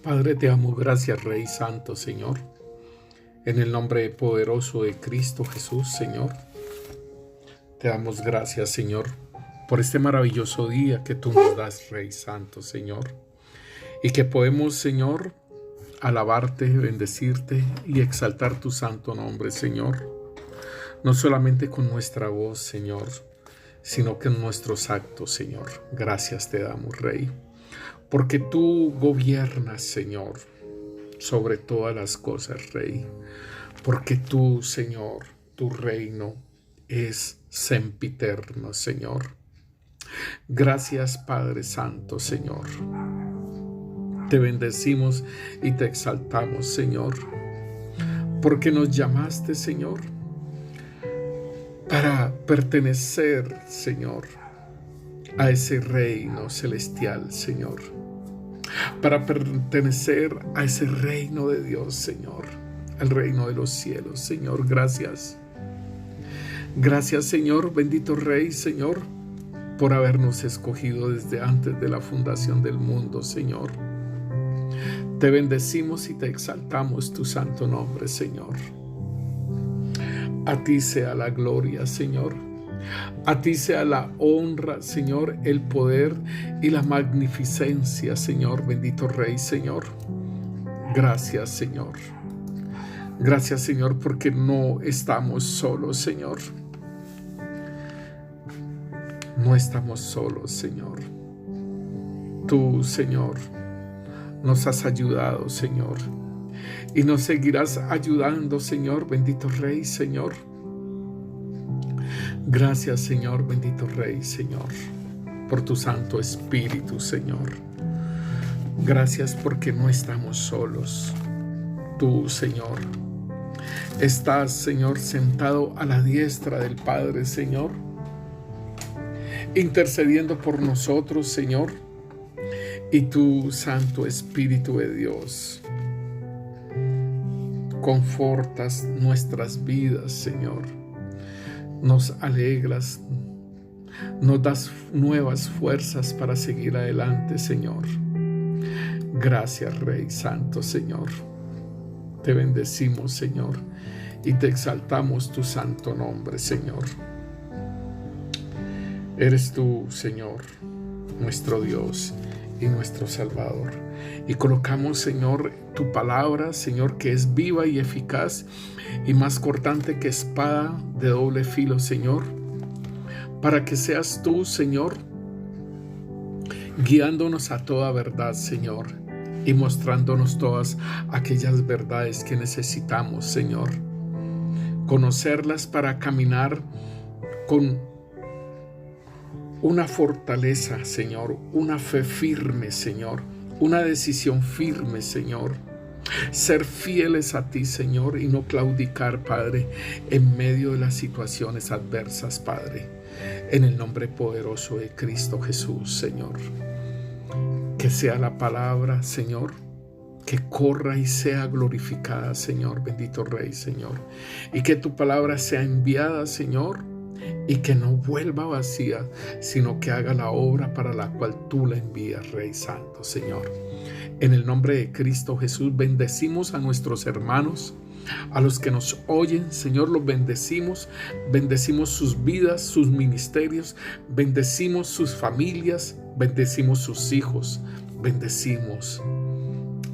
Padre, te damos gracias, Rey Santo, Señor, en el nombre poderoso de Cristo Jesús, Señor. Te damos gracias, Señor, por este maravilloso día que tú nos das, Rey Santo, Señor, y que podemos, Señor, alabarte, bendecirte y exaltar tu santo nombre, Señor, no solamente con nuestra voz, Señor, sino que en nuestros actos, Señor. Gracias te damos, Rey, porque tú gobiernas, Señor, sobre todas las cosas, Rey, porque tú, Señor, tu reino es sempiterno, Señor. Gracias, Padre Santo, Señor. Te bendecimos y te exaltamos, Señor, porque nos llamaste, Señor, para pertenecer, Señor, a ese reino celestial, Señor, para pertenecer a ese reino de Dios, Señor, al reino de los cielos, Señor. Gracias. Gracias, Señor, bendito Rey, Señor, por habernos escogido desde antes de la fundación del mundo, Señor. Te bendecimos y te exaltamos tu santo nombre, Señor. A ti sea la gloria, Señor. A ti sea la honra, Señor, el poder y la magnificencia, Señor, bendito Rey, Señor. Gracias, Señor. Gracias, Señor, porque no estamos solos, Señor. No estamos solos, Señor. Tú, Señor, nos has ayudado, Señor, y nos seguirás ayudando, Señor, bendito Rey, Señor. Gracias, Señor, bendito Rey, Señor, por tu Santo Espíritu, Señor. Gracias porque no estamos solos. Tú, Señor, estás, Señor, sentado a la diestra del Padre, Señor, intercediendo por nosotros, Señor, y tu Santo Espíritu de Dios confortas nuestras vidas, Señor. Nos alegras, nos das nuevas fuerzas para seguir adelante, Señor. Gracias, Rey Santo, Señor. Te bendecimos, Señor, y te exaltamos tu santo nombre, Señor. Eres tú, Señor, nuestro Dios y nuestro Salvador. Y colocamos, Señor, tu palabra, Señor, que es viva y eficaz y más cortante que espada de doble filo, Señor, para que seas tú, Señor, guiándonos a toda verdad, Señor, y mostrándonos todas aquellas verdades que necesitamos, Señor. Conocerlas para caminar con una fortaleza, Señor, una fe firme, Señor, una decisión firme, Señor. Ser fieles a ti, Señor, y no claudicar, Padre, en medio de las situaciones adversas, Padre. En el nombre poderoso de Cristo Jesús, Señor. Que sea la palabra, Señor, que corra y sea glorificada, Señor, bendito Rey, Señor. Y que tu palabra sea enviada, Señor, y que no vuelva vacía, sino que haga la obra para la cual tú la envías, Rey Santo, Señor. En el nombre de Cristo Jesús, bendecimos a nuestros hermanos, a los que nos oyen, Señor, los bendecimos. Bendecimos sus vidas, sus ministerios, bendecimos sus familias, bendecimos sus hijos, bendecimos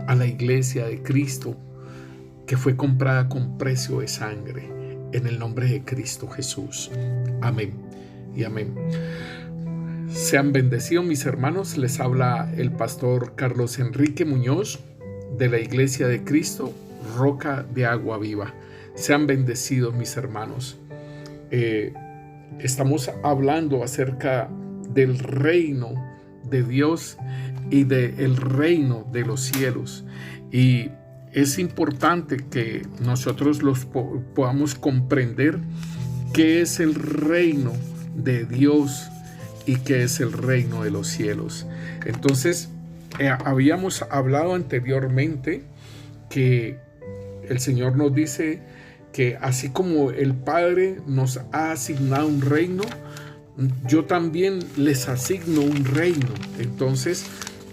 a la iglesia de Cristo que fue comprada con precio de sangre. En el nombre de Cristo Jesús. Amén y amén. Sean bendecidos, mis hermanos. Les habla el pastor Carlos Enrique Muñoz de la Iglesia de Cristo, Roca de Agua Viva. Sean bendecidos, mis hermanos. Estamos hablando acerca del reino de Dios y del reino de los cielos. Y es importante que nosotros podamos comprender qué es el reino de Dios y qué es el reino de los cielos. Entonces, habíamos hablado anteriormente que el Señor nos dice que así como el Padre nos ha asignado un reino, yo también les asigno un reino. Entonces,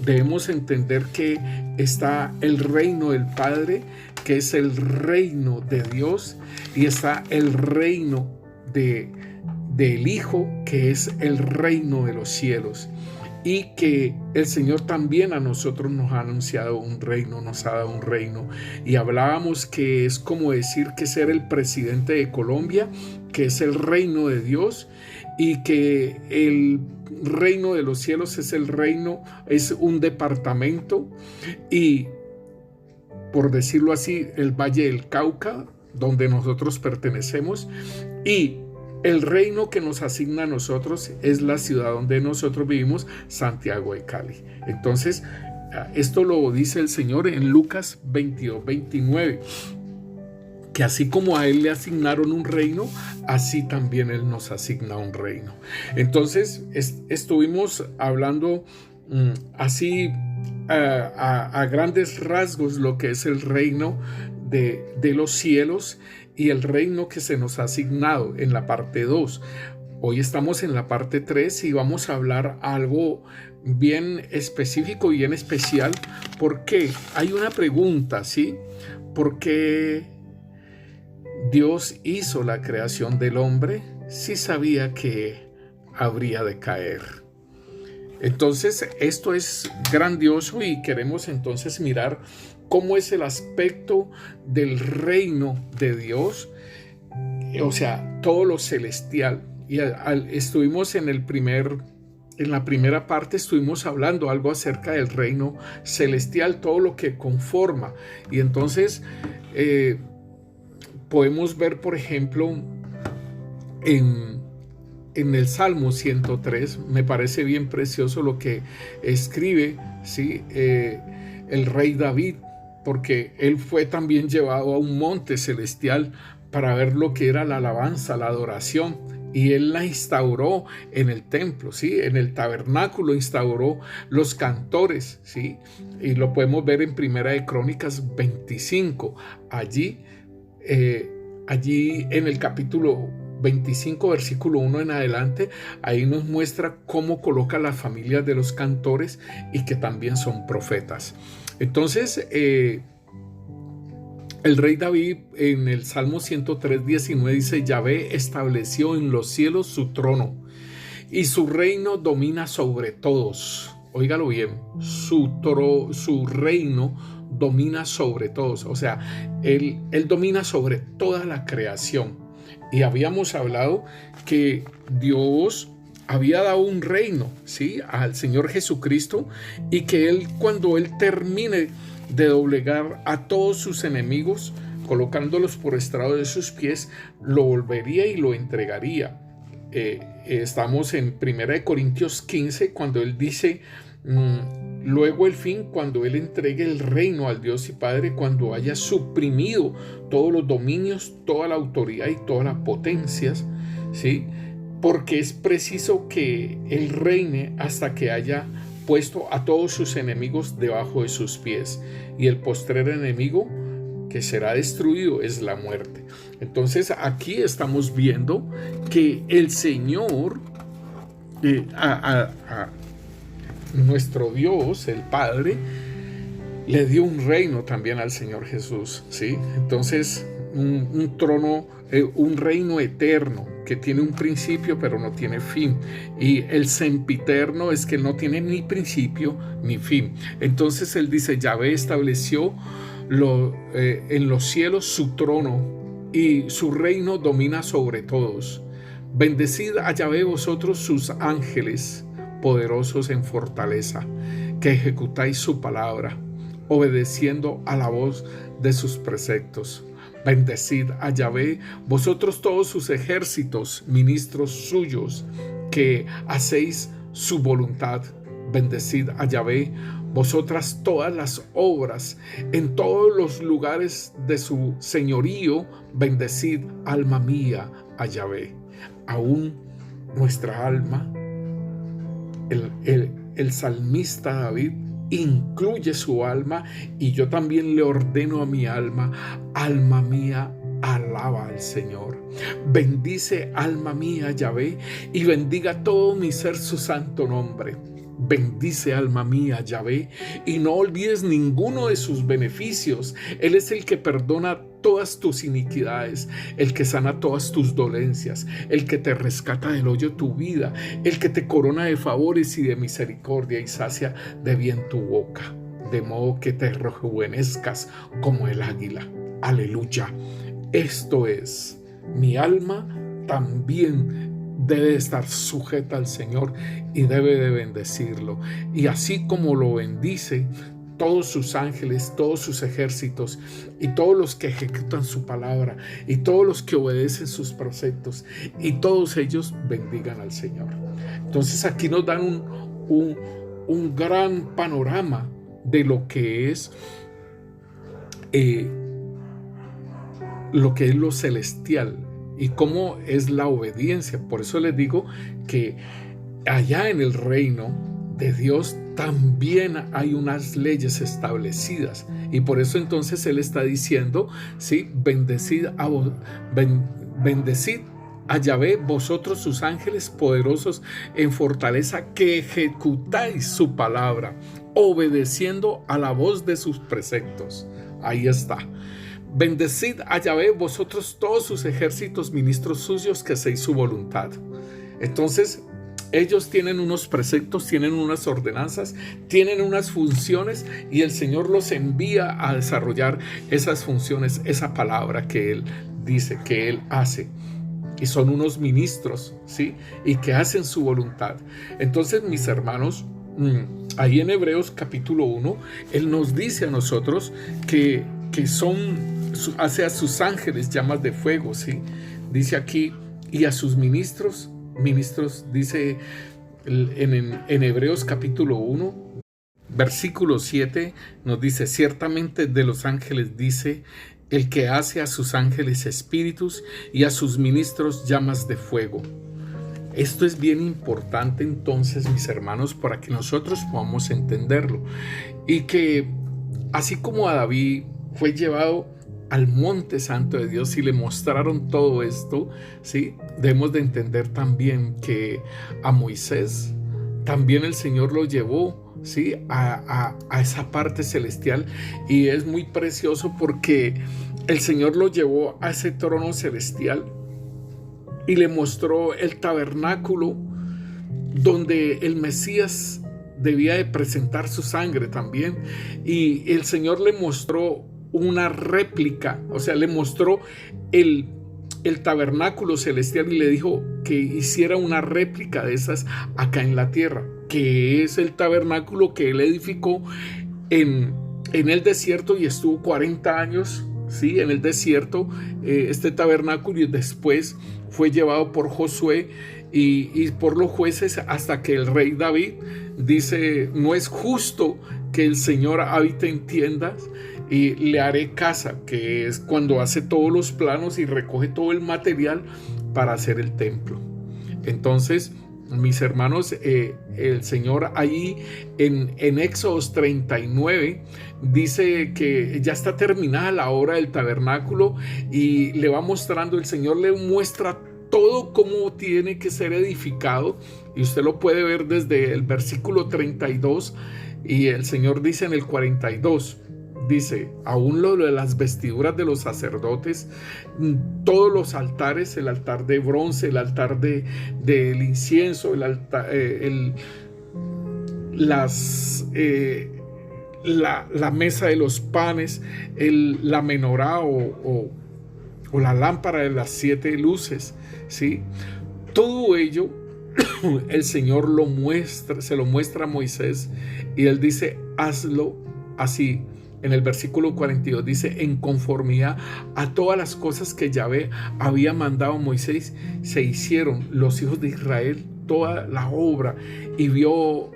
debemos entender que está el reino del Padre, que es el reino de Dios, y está el reino del Hijo, que es el reino de los cielos. Y que el Señor también a nosotros nos ha anunciado un reino, nos ha dado un reino. Y hablábamos que es como decir que ser el presidente de Colombia, que es el reino de Dios, y que el reino de los cielos es el reino, es un departamento, y por decirlo así, el Valle del Cauca, donde nosotros pertenecemos, y el reino que nos asigna a nosotros es la ciudad donde nosotros vivimos, Santiago de Cali. Entonces, esto lo dice el Señor en Lucas 22:29, que así como a Él le asignaron un reino, así también Él nos asigna un reino. Entonces, estuvimos hablando así a grandes rasgos lo que es el reino de los cielos y el reino que se nos ha asignado en la parte 2. Hoy estamos en la parte 3 y vamos a hablar algo bien específico, bien especial, porque hay una pregunta, ¿sí? ¿Por qué Dios hizo la creación del hombre si sabía que habría de caer? Entonces, esto es grandioso y queremos entonces mirar cómo es el aspecto del reino de Dios, o sea, todo lo celestial. Y estuvimos en la primera parte, estuvimos hablando algo acerca del reino celestial, todo lo que conforma. Y entonces podemos ver, por ejemplo, en el Salmo 103, me parece bien precioso lo que escribe, ¿sí? El rey David, porque él fue también llevado a un monte celestial para ver lo que era la alabanza, la adoración, y él la instauró en el templo, ¿sí? En el tabernáculo instauró los cantores, ¿sí? Y lo podemos ver en Primera de Crónicas 25, allí en el capítulo 25, versículo 1 en adelante, ahí nos muestra cómo coloca las familias de los cantores y que también son profetas. Entonces, el rey David en el Salmo 103:19 dice: Yahvé estableció en los cielos su trono y su reino domina sobre todos. Óigalo bien, su reino domina sobre todos, o sea, él domina sobre toda la creación. Y habíamos hablado que Dios había dado un reino, ¿sí?, al Señor Jesucristo, y que Él, cuando Él termine de doblegar a todos sus enemigos, colocándolos por estrado de sus pies, lo volvería y lo entregaría. Estamos en 1 Corintios 15, cuando Él dice: luego el fin, cuando Él entregue el reino al Dios y Padre, cuando haya suprimido todos los dominios, toda la autoridad y todas las potencias, ¿sí? Porque es preciso que Él reine hasta que haya puesto a todos sus enemigos debajo de sus pies. Y el postrer enemigo que será destruido es la muerte. Entonces aquí estamos viendo que el Señor, nuestro Dios, el Padre, le dio un reino también al Señor Jesús, ¿sí? Entonces, un trono, un reino eterno que tiene un principio pero no tiene fin. Y el sempiterno es que Él no tiene ni principio ni fin. Entonces Él dice: Yahvé estableció en los cielos su trono y su reino domina sobre todos. Bendecid a Yahvé vosotros sus ángeles, poderosos en fortaleza, que ejecutáis su palabra, obedeciendo a la voz de sus preceptos. Bendecid a Yahvé vosotros todos sus ejércitos, ministros suyos, que hacéis su voluntad. Bendecid a Yahvé vosotras todas las obras en todos los lugares de su señorío. Bendecid, alma mía, a Yahvé. Aún nuestra alma, el salmista David incluye su alma, y yo también le ordeno a mi alma: alma mía, alaba al Señor. Bendice, alma mía, Yahvé, y bendiga todo mi ser su santo nombre. Bendice, alma mía, Yahvé, y no olvides ninguno de sus beneficios. Él es el que perdona todas tus iniquidades, el que sana todas tus dolencias, el que te rescata del hoyo tu vida, el que te corona de favores y de misericordia y sacia de bien tu boca, de modo que te rejuvenezcas como el águila. Aleluya. Esto es, mi alma también debe estar sujeta al Señor y debe de bendecirlo. Y así como lo bendice, todos sus ángeles, todos sus ejércitos y todos los que ejecutan su palabra y todos los que obedecen sus preceptos, y todos ellos bendigan al Señor. Entonces aquí nos dan un gran panorama de lo que es lo celestial y cómo es la obediencia. Por eso les digo que allá en el reino de Dios también hay unas leyes establecidas, y por eso entonces Él está diciendo, ¿sí? Bendecid a Yahvé, vosotros sus ángeles poderosos en fortaleza, que ejecutáis su palabra, obedeciendo a la voz de sus preceptos. Ahí está. Bendecid a Yahvé, vosotros todos sus ejércitos, ministros suyos, que hacéis su voluntad. Entonces, ellos tienen unos preceptos, tienen unas ordenanzas, tienen unas funciones, y el Señor los envía a desarrollar esas funciones, esa palabra que Él dice, que Él hace. Y son unos ministros, ¿sí? Y que hacen su voluntad. Entonces, mis hermanos, ahí en Hebreos capítulo 1, Él nos dice a nosotros que hace a sus ángeles llamas de fuego, ¿sí? Dice aquí, y a sus ministros, dice en Hebreos capítulo 1, versículo 7, nos dice, ciertamente de los ángeles dice, el que hace a sus ángeles espíritus y a sus ministros llamas de fuego. Esto es bien importante entonces, mis hermanos, para que nosotros podamos entenderlo. Y que así como a David fue llevado al monte santo de Dios y le mostraron todo esto, ¿sí? Debemos de entender también que a Moisés también el Señor lo llevó, ¿sí? a esa parte celestial, y es muy precioso porque el Señor lo llevó a ese trono celestial y le mostró el tabernáculo donde el Mesías debía de presentar su sangre también, y el Señor le mostró una réplica, o sea, le mostró el tabernáculo celestial y le dijo que hiciera una réplica de esas acá en la tierra, que es el tabernáculo que él edificó en el desierto, y estuvo 40 años, ¿sí? En el desierto, este tabernáculo, y después fue llevado por Josué y por los jueces hasta que el rey David dice, no es justo que el Señor habite en tiendas, y le haré casa, que es cuando hace todos los planos y recoge todo el material para hacer el templo. Entonces, mis hermanos, el Señor ahí en Éxodos 39 dice que ya está terminada la obra del tabernáculo, y le va mostrando, el Señor le muestra todo cómo tiene que ser edificado, y usted lo puede ver desde el versículo 32, y el Señor dice en el 42, dice, aún lo de las vestiduras de los sacerdotes, todos los altares, el altar de bronce, el altar del incienso, el altar, la mesa de los panes, la menorá o la lámpara de las 7 luces, ¿sí? Todo ello el Señor se lo muestra a Moisés, y él dice, hazlo así. En el versículo 42 dice, en conformidad a todas las cosas que Yahvé había mandado a Moisés, se hicieron los hijos de Israel toda la obra. Y vio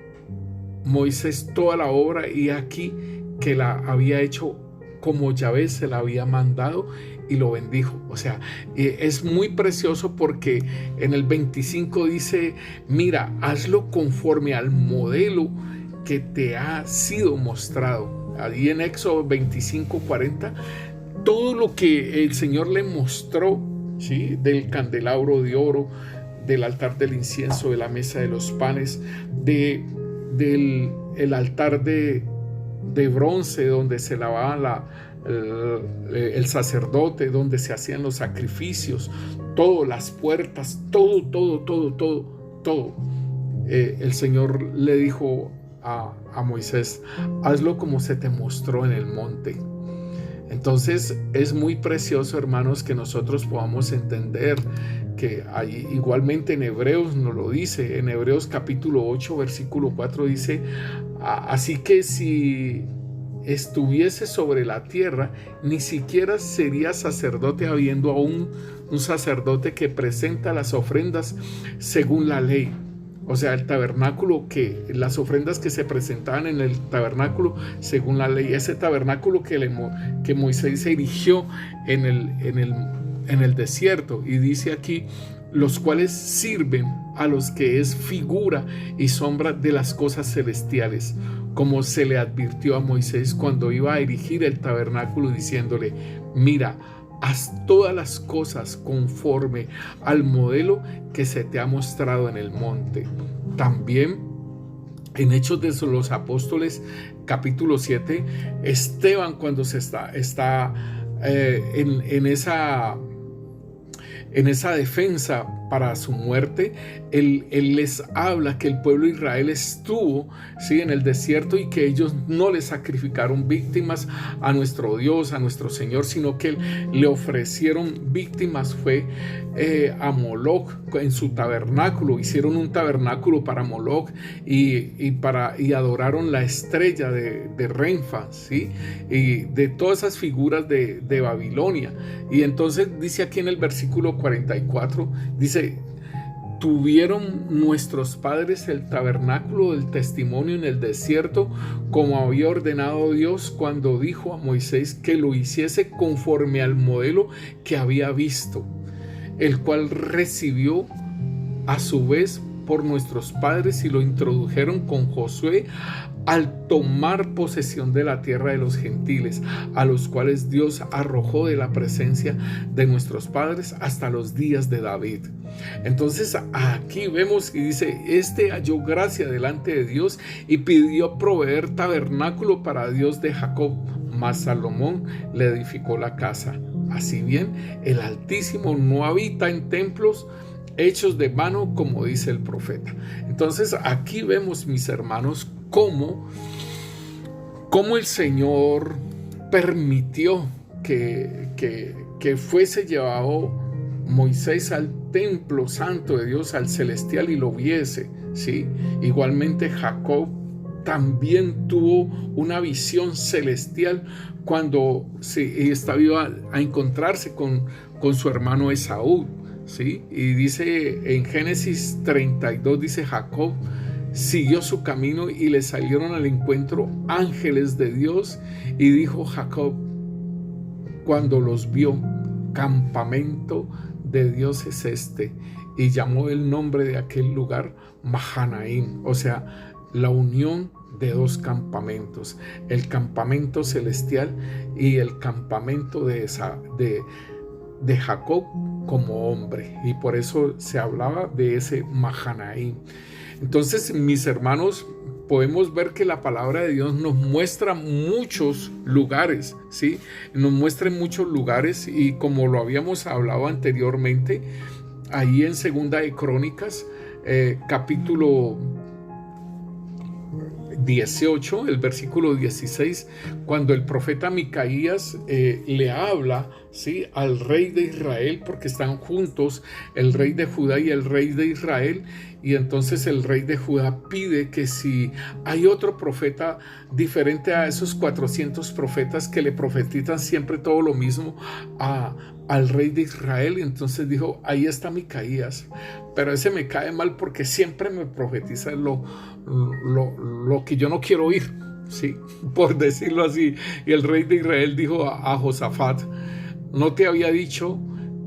Moisés toda la obra, y aquí que la había hecho como Yahvé se la había mandado, y lo bendijo. O sea, es muy precioso porque en el 25 dice, mira, hazlo conforme al modelo que te ha sido mostrado. Ahí en Éxodo 25:40, todo lo que el Señor le mostró, ¿sí? Del candelabro de oro, del altar del incienso, de la mesa de los panes, de del el altar de bronce donde se lavaba el sacerdote, donde se hacían los sacrificios, todo, las puertas, todo. El Señor le dijo a Moisés: hazlo como se te mostró en el monte. Entonces es muy precioso, hermanos, que nosotros podamos entender que hay, igualmente en Hebreos nos lo dice, en Hebreos capítulo 8 versículo 4 dice: así que si estuviese sobre la tierra, ni siquiera sería sacerdote, habiendo aún un sacerdote que presenta las ofrendas según la ley. O sea, el tabernáculo, las ofrendas que se presentaban en el tabernáculo según la ley, ese tabernáculo que Moisés erigió en el desierto, y dice aquí: los cuales sirven a los que es figura y sombra de las cosas celestiales, como se le advirtió a Moisés cuando iba a erigir el tabernáculo, diciéndole: mira, haz todas las cosas conforme al modelo que se te ha mostrado en el monte. También en Hechos de los Apóstoles capítulo 7, Esteban, cuando se está en esa defensa para su muerte, él les habla que el pueblo de Israel estuvo, ¿sí?, en el desierto, y que ellos no le sacrificaron víctimas a nuestro Dios, a nuestro Señor, sino que le ofrecieron víctimas, fue a Moloch en su tabernáculo. Hicieron un tabernáculo para Moloch y adoraron la estrella de Renfa, ¿sí?, y de todas esas figuras de Babilonia. Y entonces dice aquí en el versículo 44, dice: tuvieron nuestros padres el tabernáculo del testimonio en el desierto, como había ordenado Dios cuando dijo a Moisés que lo hiciese conforme al modelo que había visto, el cual recibió a su vez por nuestros padres, y lo introdujeron con Josué al tomar posesión de la tierra de los gentiles, a los cuales Dios arrojó de la presencia de nuestros padres hasta los días de David. Entonces aquí vemos y dice: halló gracia delante de Dios y pidió proveer tabernáculo para Dios de Jacob, mas Salomón le edificó la casa. Así bien, el Altísimo no habita en templos hechos de mano, como dice el profeta. Entonces aquí vemos, mis hermanos, cómo el Señor permitió que fuese llevado Moisés al templo santo de Dios, al celestial, y lo viese, ¿sí? Igualmente Jacob también tuvo una visión celestial cuando estaba a encontrarse con su hermano Esaú, ¿sí? Y dice en Génesis 32, dice: Jacob siguió su camino y le salieron al encuentro ángeles de Dios, y dijo Jacob cuando los vio: campamento de Dios es este, y llamó el nombre de aquel lugar Mahanaim, o sea, la unión de dos campamentos, el campamento celestial y el campamento de Jacob como hombre, y por eso se hablaba de ese Mahanaim. Entonces, mis hermanos, podemos ver que la palabra de Dios nos muestra muchos lugares, ¿sí? Nos muestra muchos lugares, y como lo habíamos hablado anteriormente, ahí en Segunda de Crónicas, capítulo 18, el versículo 16, cuando el profeta Micaías le habla, ¿sí?, al rey de Israel, porque están juntos el rey de Judá y el rey de Israel, y entonces el rey de Judá pide que si hay otro profeta diferente a esos 400 profetas que le profetizan siempre todo lo mismo al rey de Israel, y entonces dijo: ahí está Micaías, pero ese me cae mal porque siempre me profetiza lo que yo no quiero oír, ¿sí?, por decirlo así. Y el rey de Israel dijo a Josafat: ¿no te había dicho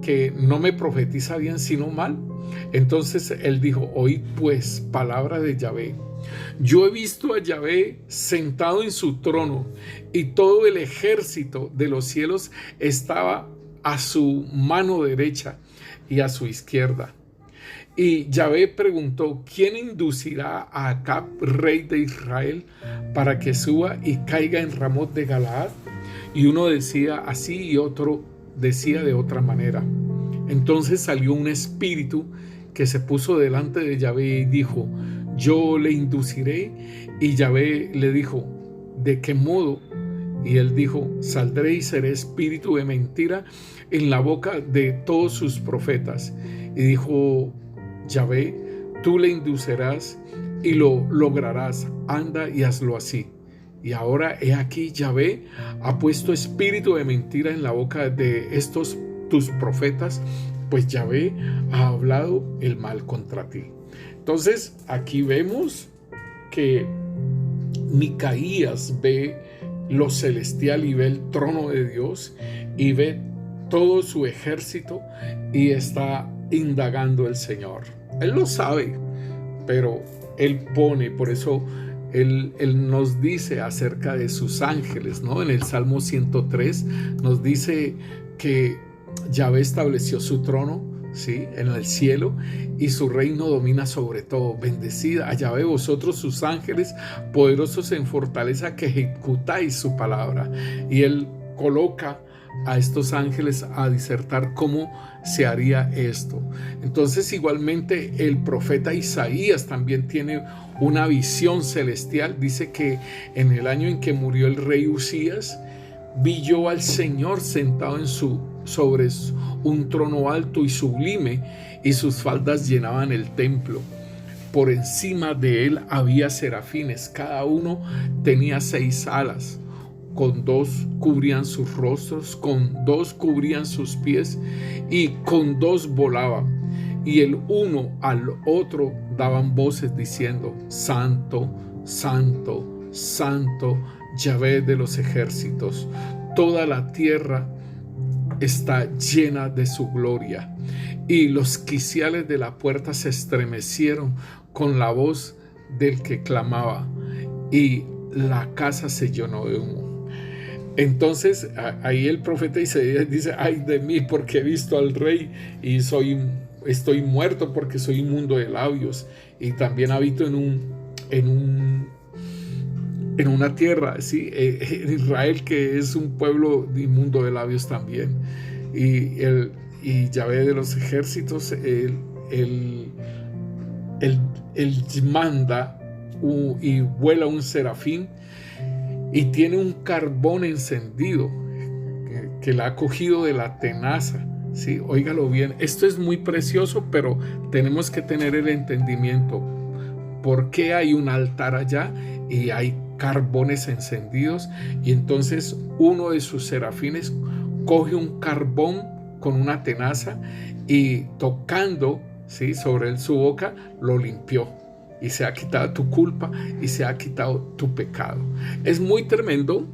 que no me profetiza bien sino mal? Entonces él dijo: oíd pues palabra de Yahvé. Yo he visto a Yahvé sentado en su trono, y todo el ejército de los cielos estaba a su mano derecha y a su izquierda. Y Yahvé preguntó: ¿quién inducirá a Acab, rey de Israel, para que suba y caiga en Ramot de Galaad? Y uno decía así y otro decía de otra manera. Entonces salió un espíritu que se puso delante de Yahvé y dijo: yo le induciré. Y Yahvé le dijo: ¿de qué modo? Y él dijo: saldré y seré espíritu de mentira en la boca de todos sus profetas. Y dijo Yahvé: tú le inducirás y lo lograrás. Anda y hazlo así. Y ahora he aquí, Yahvé ha puesto espíritu de mentira en la boca de estos tus profetas, pues Yahvé ha hablado el mal contra ti. Entonces aquí vemos que Micaías ve lo celestial y ve el trono de Dios y ve todo su ejército y está indagando el Señor. Él lo sabe, pero él pone, por eso él nos dice acerca de sus ángeles, ¿no? En el Salmo 103 nos dice que Yahvé estableció su trono, ¿sí?, en el cielo, y su reino domina sobre todo. Bendecida a Yahvé vosotros sus ángeles, poderosos en fortaleza, que ejecutáis su palabra. Y él coloca a estos ángeles a disertar cómo se haría esto. Entonces, igualmente, el profeta Isaías también tiene una visión celestial. Dice que en el año en que murió el rey Usías, vi yo al Señor sentado sobre un trono alto y sublime, y sus faldas llenaban el templo. Por encima de él había serafines, cada uno tenía 6 alas. Con 2 cubrían sus rostros, con 2 cubrían sus pies, y con 2 volaban. Y el uno al otro daban voces diciendo: Santo, Santo, Santo, Yahvé de los ejércitos. Toda la tierra está llena de su gloria. Y los quiciales de la puerta se estremecieron con la voz del que clamaba, y la casa se llenó de humo. Entonces ahí el profeta Isaías dice: ay de mí, porque he visto al rey y estoy muerto, porque soy inmundo de labios, y también habito en una tierra, ¿sí?, en Israel, que es un pueblo inmundo de labios también. Y Yahvé de los ejércitos, él manda y vuela un serafín, y tiene un carbón encendido que la ha cogido de la tenaza, ¿sí? Óigalo bien, esto es muy precioso, pero tenemos que tener el entendimiento. ¿Por qué hay un altar allá y hay carbones encendidos? Y entonces uno de sus serafines coge un carbón con una tenaza y tocando, ¿sí?, sobre él su boca, lo limpió. Y se ha quitado tu culpa y se ha quitado tu pecado. Es muy tremendo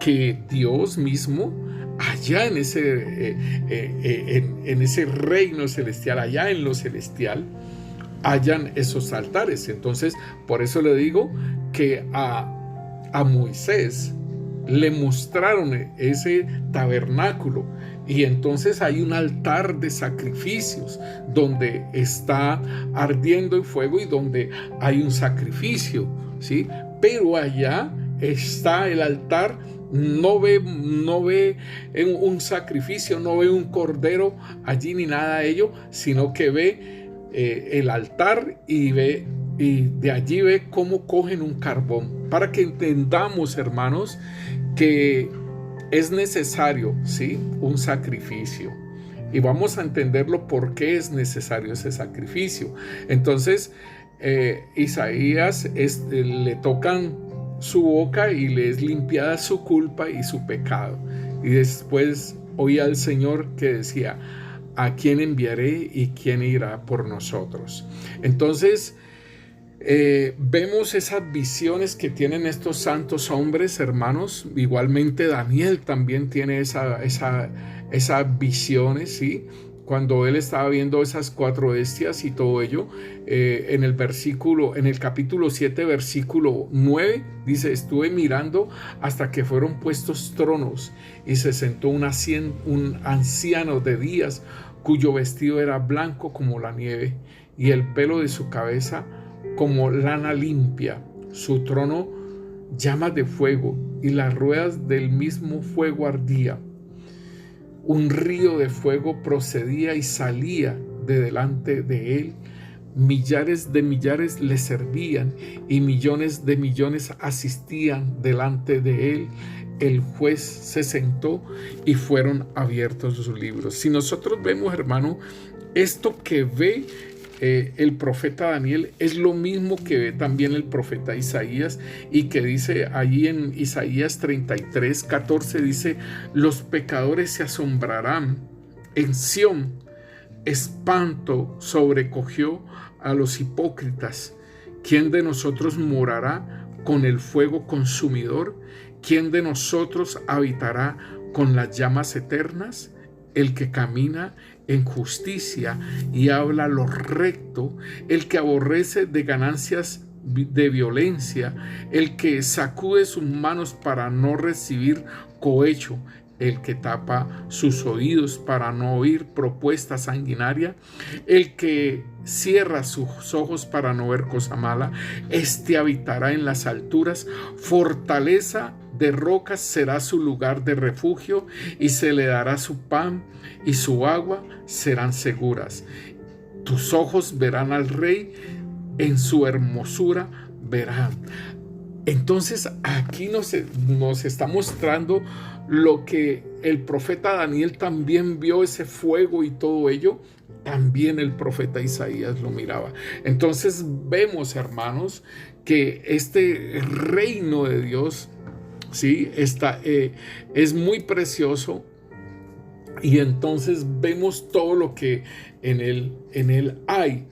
que Dios mismo, allá en ese reino celestial, allá en lo celestial, hayan esos altares. Entonces, por eso le digo que a Moisés le mostraron ese tabernáculo, y entonces hay un altar de sacrificios donde está ardiendo el fuego y donde hay un sacrificio, ¿sí? Pero allá está el altar. No ve un sacrificio, no ve un cordero allí ni nada de ello, sino que ve el altar y de allí ve cómo cogen un carbón, para que entendamos, hermanos, que es necesario, ¿sí?, un sacrificio. Y vamos a entenderlo por qué es necesario ese sacrificio. Entonces, Isaías le tocan su boca y le es limpiada su culpa y su pecado. Y después oía al Señor que decía: ¿a quién enviaré y quién irá por nosotros? Entonces, vemos esas visiones que tienen estos santos hombres, hermanos. Igualmente Daniel también tiene esas visiones, ¿sí? Cuando él estaba viendo esas 4 bestias y todo ello, en el capítulo 7, versículo 9, dice: estuve mirando hasta que fueron puestos tronos, y se sentó un anciano de días, cuyo vestido era blanco como la nieve, y el pelo de su cabeza como lana limpia. Su trono llamas de fuego, y las ruedas del mismo fuego ardía. Un río de fuego procedía y salía de delante de él. Millares de millares le servían, y millones de millones asistían delante de él. El juez se sentó y fueron abiertos sus libros. Si nosotros vemos, hermano, esto que ve el profeta Daniel es lo mismo que ve también el profeta Isaías, y que dice allí en Isaías 33:14, dice: los pecadores se asombrarán en Sión, espanto sobrecogió a los hipócritas. ¿Quién de nosotros morará con el fuego consumidor? ¿Quién de nosotros habitará con las llamas eternas? El que camina en justicia y habla lo recto, el que aborrece de ganancias de violencia, el que sacude sus manos para no recibir cohecho, el que tapa sus oídos para no oír propuesta sanguinaria, el que cierra sus ojos para no ver cosa mala, este habitará en las alturas. Fortaleza de rocas será su lugar de refugio, y se le dará su pan y su agua serán seguras. Tus ojos verán al Rey, en su hermosura verán. Entonces aquí nos está mostrando lo que el profeta Daniel también vio, ese fuego y todo ello. También el profeta Isaías lo miraba. Entonces vemos, hermanos, que este reino de Dios, ¿sí? Es muy precioso, y entonces vemos todo lo que en él hay,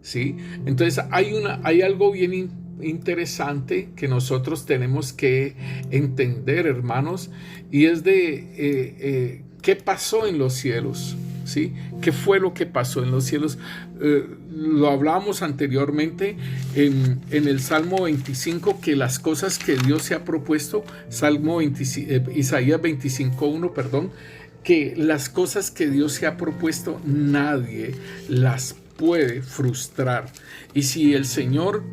¿sí? Entonces hay algo bien interesante que nosotros tenemos que entender, hermanos, y es de qué pasó en los cielos, ¿sí? ¿Qué fue lo que pasó en los cielos? Lo hablábamos anteriormente en el Salmo 25, que las cosas que Dios se ha propuesto, Isaías 25:1, perdón, que las cosas que Dios se ha propuesto nadie las puede frustrar. Y si el Señor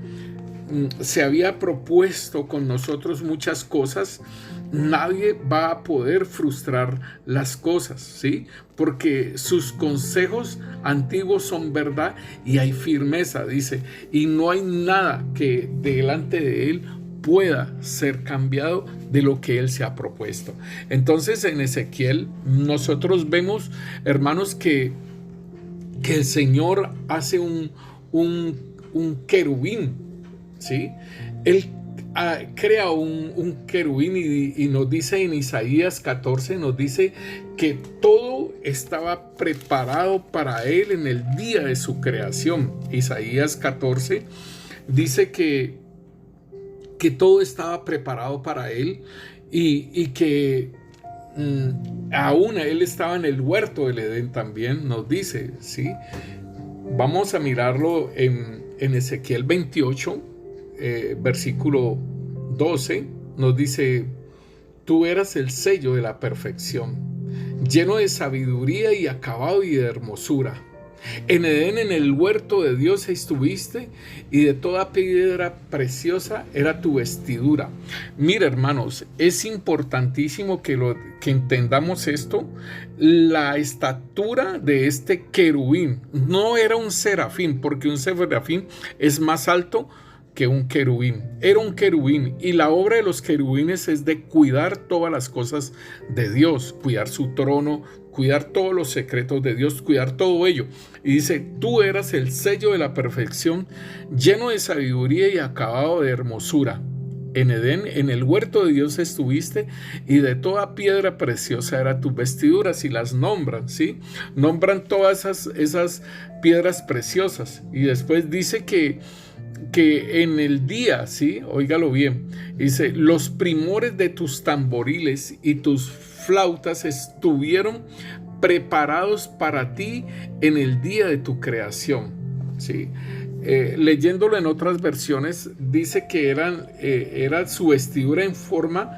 se había propuesto con nosotros muchas cosas, nadie va a poder frustrar las cosas, ¿sí? Porque sus consejos antiguos son verdad y hay firmeza, dice, y no hay nada que delante de él pueda ser cambiado de lo que él se ha propuesto. Entonces en Ezequiel nosotros vemos, hermanos, que el Señor hace un querubín, ¿sí? Él crea un querubín, y nos dice en Isaías 14, nos dice que todo estaba preparado para él en el día de su creación. Isaías 14 dice que todo estaba preparado para él, y que aún él estaba en el huerto del Edén también, nos dice, ¿sí? Vamos a mirarlo en Ezequiel 28, versículo 12, nos dice: tú eras el sello de la perfección, lleno de sabiduría y acabado y de hermosura. En Edén, en el huerto de Dios estuviste, y de toda piedra preciosa era tu vestidura. Mira, hermanos, es importantísimo que entendamos esto. La estatura de este querubín no era un serafín, porque un serafín es más alto que un querubín. Era un querubín, y la obra de los querubines es de cuidar todas las cosas de Dios, cuidar su trono, cuidar todos los secretos de Dios, cuidar todo ello. Y dice: tú eras el sello de la perfección, lleno de sabiduría y acabado de hermosura. En Edén, en el huerto de Dios estuviste, y de toda piedra preciosa era tus vestiduras. Y las nombran, ¿sí? Nombran todas esas piedras preciosas. Y después dice que en el día, ¿sí? Óigalo bien, dice: los primores de tus tamboriles y tus flautas estuvieron preparados para ti en el día de tu creación, ¿sí? Leyéndolo en otras versiones, dice que era su vestidura en forma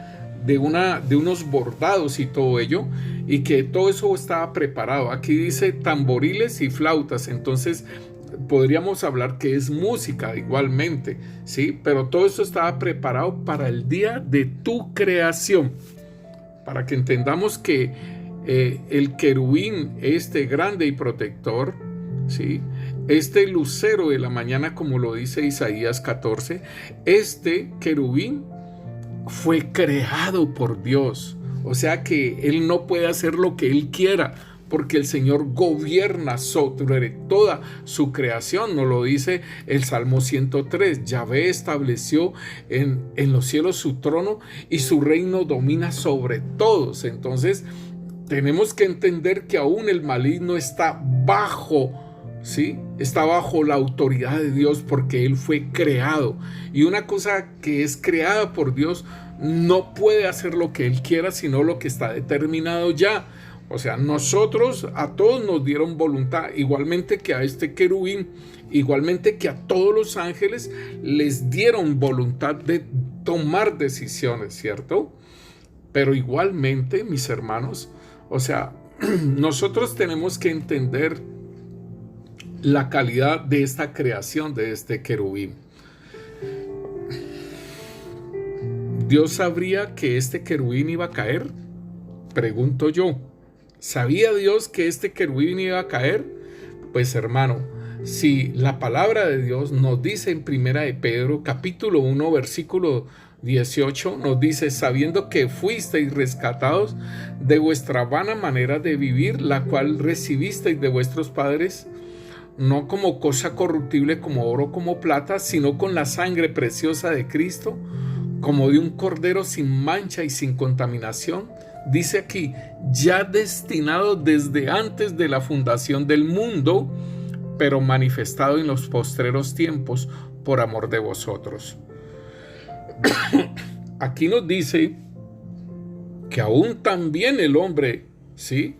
de unos bordados y todo ello, y que todo eso estaba preparado. Aquí dice tamboriles y flautas. Entonces podríamos hablar que es música igualmente, ¿sí? Pero todo esto estaba preparado para el día de tu creación, para que entendamos que el querubín, este grande y protector, ¿sí? Este lucero de la mañana, como lo dice Isaías 14, este querubín fue creado por Dios. O sea que él no puede hacer lo que él quiera, porque el Señor gobierna sobre toda su creación. Nos lo dice el Salmo 103. Yahvé estableció en los cielos su trono y su reino domina sobre todos. Entonces tenemos que entender que aún el maligno está bajo, ¿sí? Está bajo la autoridad de Dios, porque él fue creado. Y una cosa que es creada por Dios no puede hacer lo que él quiera, sino lo que está determinado ya. O sea, nosotros, a todos nos dieron voluntad, igualmente que a este querubín, igualmente que a todos los ángeles les dieron voluntad de tomar decisiones, ¿cierto? Pero igualmente, mis hermanos, o sea, nosotros tenemos que entender la calidad de esta creación de este querubín. ¿Dios sabría que este querubín iba a caer? Pregunto yo. ¿Sabía Dios que este querubín iba a caer? Pues hermano, si la palabra de Dios nos dice en Primera de Pedro, capítulo 1, versículo 18, nos dice: sabiendo que fuisteis rescatados de vuestra vana manera de vivir, la cual recibisteis de vuestros padres, no como cosa corruptible como oro, como plata, sino con la sangre preciosa de Cristo, como de un cordero sin mancha y sin contaminación. Dice aquí: ya destinado desde antes de la fundación del mundo, pero manifestado en los postreros tiempos por amor de vosotros. Aquí nos dice que aún también el hombre, ¿sí?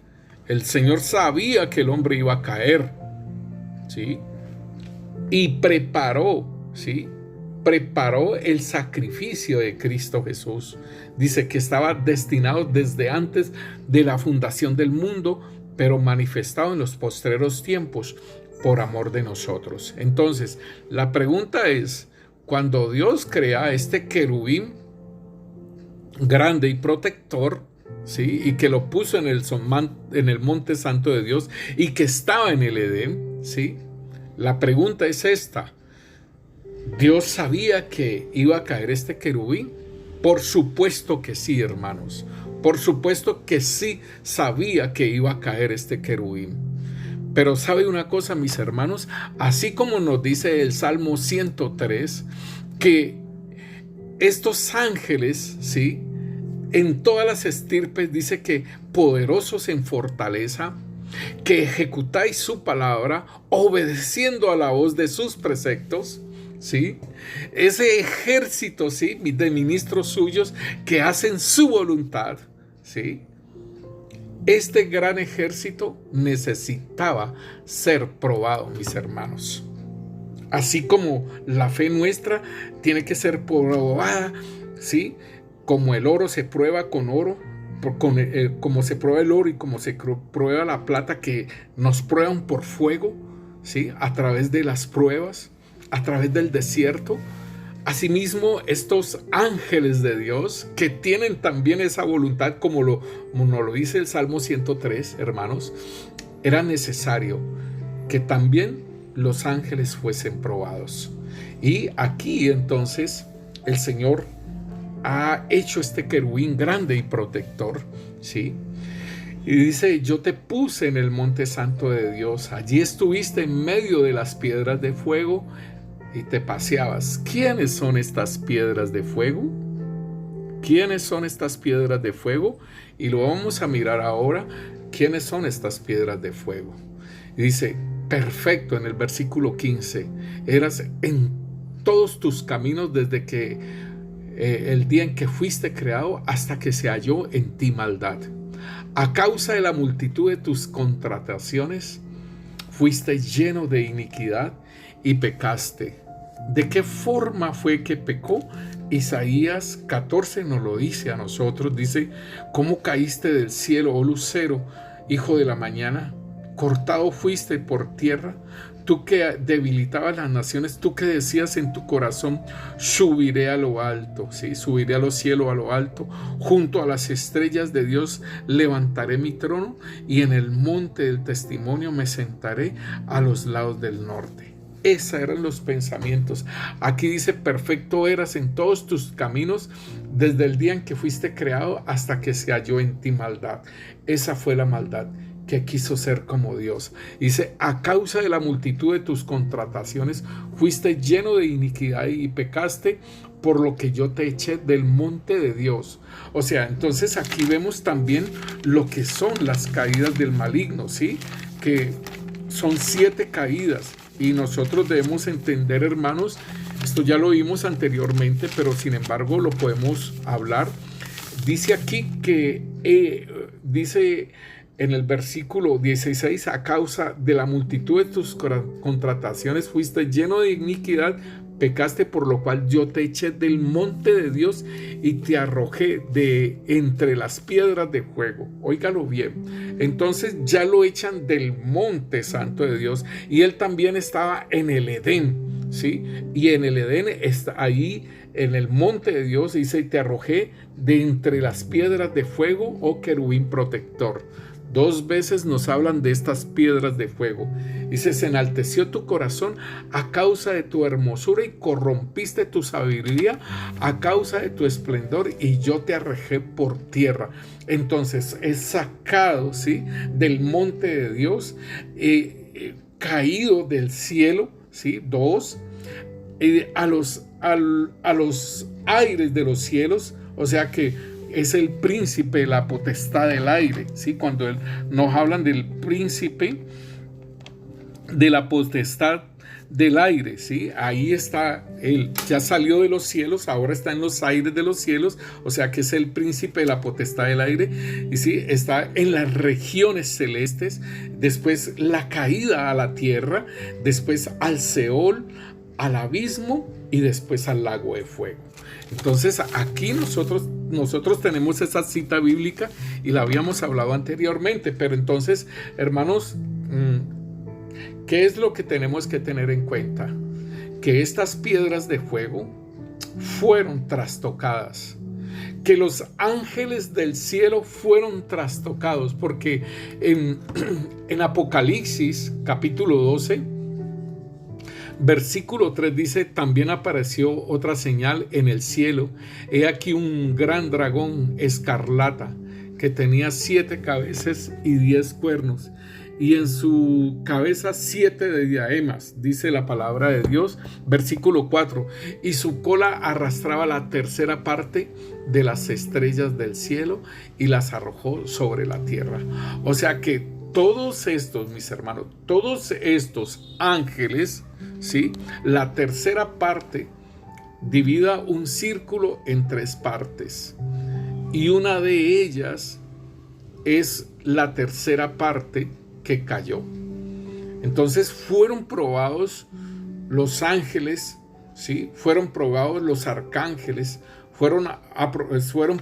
El Señor sabía que el hombre iba a caer, ¿sí? Y preparó, ¿sí? Preparó el sacrificio de Cristo Jesús. Dice que estaba destinado desde antes de la fundación del mundo, pero manifestado en los postreros tiempos por amor de nosotros. Entonces, la pregunta es: cuando Dios crea este querubín grande y protector, ¿sí? Y que lo puso en el monte santo de Dios y que estaba en el Edén, ¿sí? La pregunta es esta: ¿Dios sabía que iba a caer este querubín? Por supuesto que sí, hermanos. Por supuesto que sí sabía que iba a caer este querubín. Pero ¿sabe una cosa, mis hermanos? Así como nos dice el Salmo 103, que estos ángeles, ¿sí? En todas las estirpes dice que poderosos en fortaleza, que ejecutáis su palabra, obedeciendo a la voz de sus preceptos, ¿sí? Ese ejército, ¿sí? De ministros suyos que hacen su voluntad, ¿sí? Este gran ejército necesitaba ser probado, mis hermanos. Así como la fe nuestra tiene que ser probada, ¿sí? Como el oro se prueba con oro, como se prueba el oro y como se prueba la plata, que nos prueban por fuego, ¿sí? A través de las pruebas, a través del desierto. Asimismo, estos ángeles de Dios, que tienen también esa voluntad, como nos lo dice el Salmo 103, hermanos, era necesario que también los ángeles fuesen probados. Y aquí entonces el Señor ha hecho este querubín grande y protector, ¿sí? Y dice: yo te puse en el monte santo de Dios, allí estuviste en medio de las piedras de fuego y te paseabas. ¿Quiénes son estas piedras de fuego? ¿Quiénes son estas piedras de fuego? Y lo vamos a mirar ahora. ¿Quiénes son estas piedras de fuego? Y dice: perfecto, en el versículo 15, eras en todos tus caminos desde que el día en que fuiste creado hasta que se halló en ti maldad. A causa de la multitud de tus contrataciones, fuiste lleno de iniquidad y pecaste. ¿De qué forma fue que pecó? Isaías 14 nos lo dice a nosotros. Dice: ¿cómo caíste del cielo, oh lucero, hijo de la mañana? Cortado fuiste por tierra, tú que debilitabas las naciones, tú que decías en tu corazón, subiré a lo alto, ¿sí? Subiré a los cielos, a lo alto, junto a las estrellas de Dios levantaré mi trono y en el monte del testimonio me sentaré a los lados del norte. Esos eran los pensamientos. Aquí dice, perfecto eras en todos tus caminos desde el día en que fuiste creado hasta que se halló en ti maldad. Esa fue la maldad, que quiso ser como Dios. Dice, a causa de la multitud de tus contrataciones fuiste lleno de iniquidad y pecaste, por lo que yo te eché del monte de Dios. O sea, entonces aquí vemos también lo que son las caídas del maligno, ¿sí? Que son 7 caídas. Y nosotros debemos entender, hermanos, esto ya lo vimos anteriormente, pero sin embargo lo podemos hablar. Dice aquí que, dice en el versículo 16, a causa de la multitud de tus contrataciones fuiste lleno de iniquidad, pecaste, por lo cual yo te eché del monte de Dios y te arrojé de entre las piedras de fuego. Óigalo bien. Entonces ya lo echan del monte santo de Dios, y él también estaba en el Edén, ¿sí? Y en el Edén está ahí en el monte de Dios, dice, y te arrojé de entre las piedras de fuego, oh querubín protector. 2 veces nos hablan de estas piedras de fuego. Dice, se enalteció tu corazón a causa de tu hermosura y corrompiste tu sabiduría a causa de tu esplendor, y yo te arrojé por tierra. Entonces es sacado, ¿sí?, del monte de Dios, caído del cielo, ¿sí? 2, a los aires de los cielos, o sea que es el príncipe de la potestad del aire, ¿sí? Cuando nos hablan del príncipe de la potestad del aire, ¿sí? Ahí está él, ya salió de los cielos, ahora está en los aires de los cielos, o sea que es el príncipe de la potestad del aire, y sí, está en las regiones celestes, después la caída a la tierra, después al Seol, al abismo y después al lago de fuego. Entonces aquí nosotros tenemos esa cita bíblica y la habíamos hablado anteriormente, pero entonces, hermanos, ¿qué es lo que tenemos que tener en cuenta? Que estas piedras de fuego fueron trastocadas, que los ángeles del cielo fueron trastocados, porque en Apocalipsis capítulo 12 versículo 3 dice, también apareció otra señal en el cielo, he aquí un gran dragón escarlata que tenía 7 cabezas y 10 cuernos, y en su cabeza 7 de diademas, dice la palabra de Dios. Versículo 4, y su cola arrastraba la tercera parte de las estrellas del cielo y las arrojó sobre la tierra. O sea que todos estos, mis hermanos, todos estos ángeles, ¿sí?, la tercera parte divida un círculo en 3 partes, y una de ellas es la tercera parte que cayó. Entonces fueron probados los ángeles, ¿sí?, fueron probados los arcángeles, fueron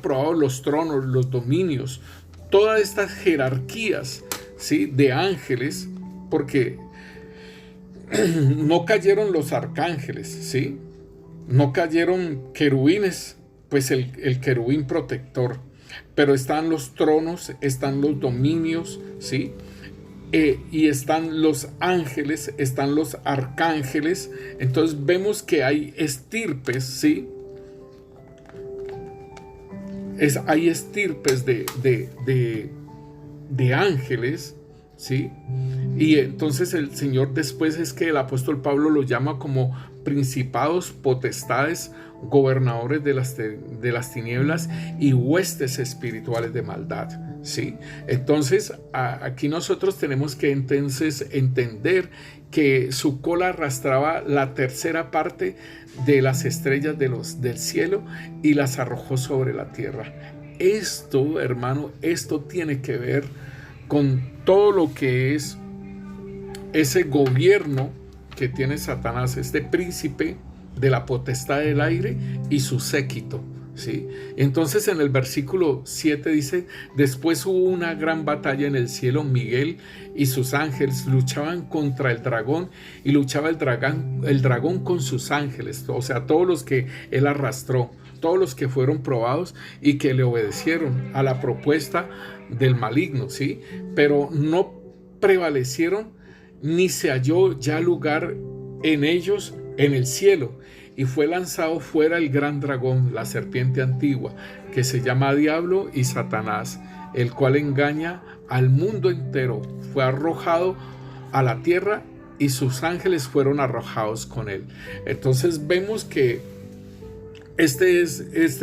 probados los tronos, los dominios, todas estas jerarquías, ¿sí?, de ángeles, porque no cayeron los arcángeles, ¿sí?, no cayeron querubines, pues el querubín protector, pero están los tronos, están los dominios, ¿sí?, y están los ángeles, están los arcángeles. Entonces vemos que hay estirpes, ¿sí? Hay estirpes de ángeles, ¿sí? Y entonces el Señor, después es que el apóstol Pablo lo llama como principados, potestades, gobernadores de las tinieblas y huestes espirituales de maldad, ¿sí? Entonces aquí nosotros tenemos que entonces entender que su cola arrastraba la tercera parte de las estrellas del cielo y las arrojó sobre la tierra. Esto, hermano, esto tiene que ver con todo lo que es ese gobierno que tiene Satanás, este príncipe de la potestad del aire y su séquito, ¿sí? Entonces en el versículo 7 dice: después hubo una gran batalla en el cielo. Miguel y sus ángeles luchaban contra el dragón, y luchaba el dragón con sus ángeles, o sea, todos los que él arrastró, todos los que fueron probados y que le obedecieron a la propuesta del maligno, ¿sí? Pero no prevalecieron, ni se halló ya lugar en ellos en el cielo. Y fue lanzado fuera el gran dragón, la serpiente antigua, que se llama Diablo y Satanás, el cual engaña al mundo entero. Fue arrojado a la tierra, y sus ángeles fueron arrojados con él. Entonces vemos que esta es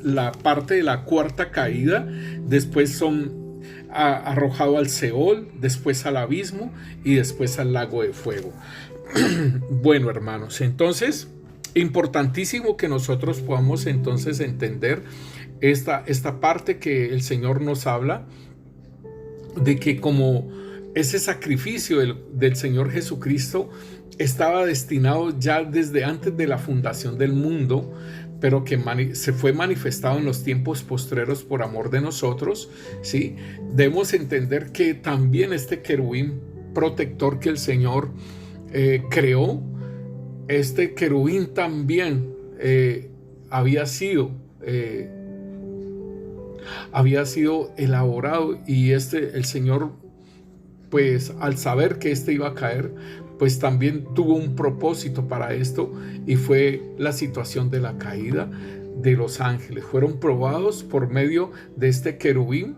la parte de la cuarta caída. Después son arrojados al Seol, después al abismo y después al lago de fuego. Bueno, hermanos, entonces importantísimo que nosotros podamos entonces entender esta parte que el Señor nos habla de que como ese sacrificio del Señor Jesucristo estaba destinado ya desde antes de la fundación del mundo, pero que se fue manifestado en los tiempos postreros por amor de nosotros, ¿sí? Debemos entender que también este querubín protector que el Señor creó, este querubín también había sido elaborado, y el Señor, pues al saber que iba a caer, pues también tuvo un propósito para esto, y fue la situación de la caída de los ángeles. Fueron probados por medio de este querubín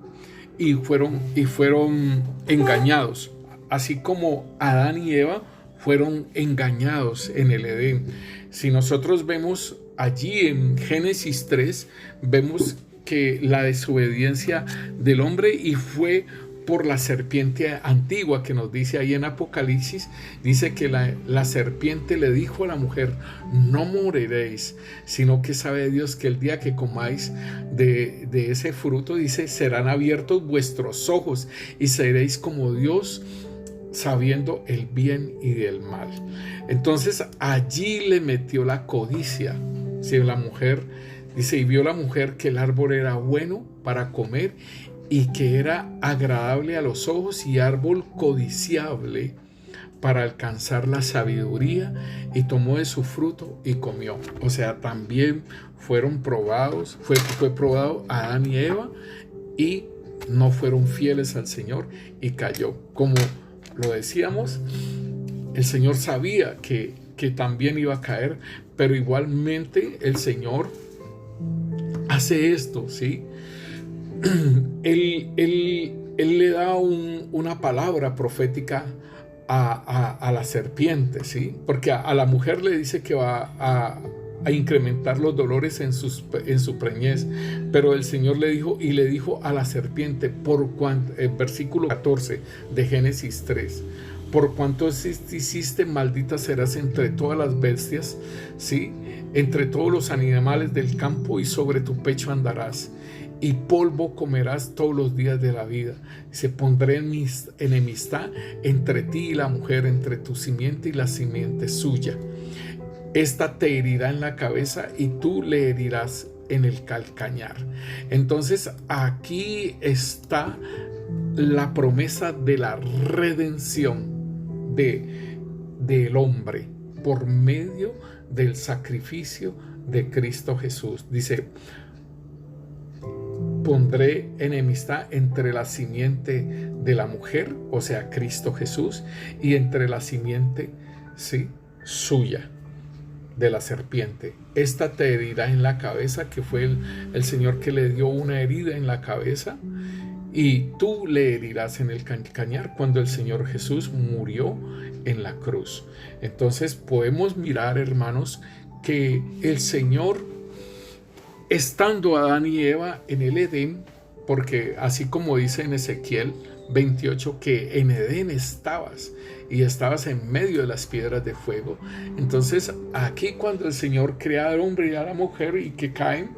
y fueron engañados, así como Adán y Eva fueron engañados en el Edén. Si nosotros vemos allí en Génesis 3, vemos que la desobediencia del hombre, y fue por la serpiente antigua, que nos dice ahí en Apocalipsis, dice que la serpiente le dijo a la mujer: no moriréis, sino que sabe Dios que el día que comáis de ese fruto, dice, serán abiertos vuestros ojos y seréis como Dios, sabiendo el bien y el mal. Entonces allí le metió la codicia. Si la mujer dice: y vio la mujer que el árbol era bueno para comer, y que era agradable a los ojos, y árbol codiciable para alcanzar la sabiduría, y tomó de su fruto y comió. O sea, también fueron probados, fue probado Adán y Eva, y no fueron fieles al Señor, y cayó. Como lo decíamos, el Señor sabía que también iba a caer, pero igualmente el Señor hace esto, ¿sí? Él le da una palabra profética a la serpiente, ¿sí? Porque a la mujer le dice que va a incrementar los dolores en su preñez, pero el Señor le dijo a la serpiente, versículo 14 de Génesis 3, por cuanto hiciste, maldita serás entre todas las bestias, ¿sí? Entre todos los animales del campo, y sobre tu pecho andarás, y polvo comerás todos los días de la vida. Se pondré en mis enemistad entre ti y la mujer, entre tu simiente y la simiente suya. Esta te herirá en la cabeza, y tú le herirás en el calcañar. Entonces aquí está la promesa de la redención del hombre por medio del sacrificio de Cristo Jesús. Dice: pondré enemistad entre la simiente de la mujer, o sea, Cristo Jesús, y entre la simiente, ¿sí?, suya, de la serpiente. Esta te herirá en la cabeza, que fue el Señor que le dio una herida en la cabeza, y tú le herirás en el calcañar, cuando el Señor Jesús murió en la cruz. Entonces podemos mirar, hermanos, que el Señor, estando Adán y Eva en el Edén, porque así como dice en Ezequiel 28, que en Edén estabas, y estabas en medio de las piedras de fuego. Entonces aquí, cuando el Señor crea al hombre y a la mujer y que caen,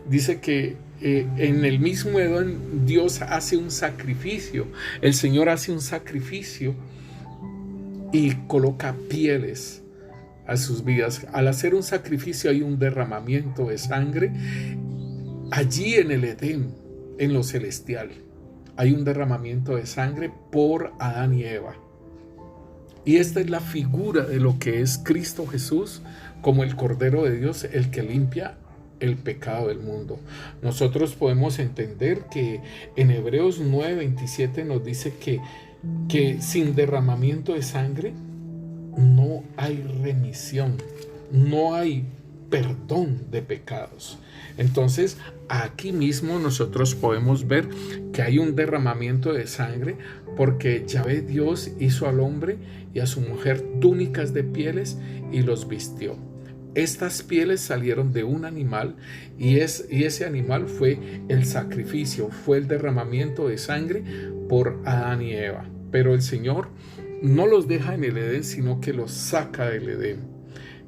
dice que en el mismo Edén Dios hace un sacrificio. El Señor hace un sacrificio y coloca pieles a sus vidas. Al hacer un sacrificio hay un derramamiento de sangre, allí en el Edén, en lo celestial, hay un derramamiento de sangre por Adán y Eva. Y esta es la figura de lo que es Cristo Jesús como el Cordero de Dios, el que limpia el pecado del mundo. Nosotros podemos entender que en Hebreos 9:27 nos dice que sin derramamiento de sangre no hay remisión, no hay perdón de pecados. Entonces, aquí mismo nosotros podemos ver que hay un derramamiento de sangre porque Yahvé Dios hizo al hombre y a su mujer túnicas de pieles y los vistió. Estas pieles salieron de un animal y ese animal fue el sacrificio, fue el derramamiento de sangre por Adán y Eva. Pero el Señor no los deja en el Edén, sino que los saca del Edén.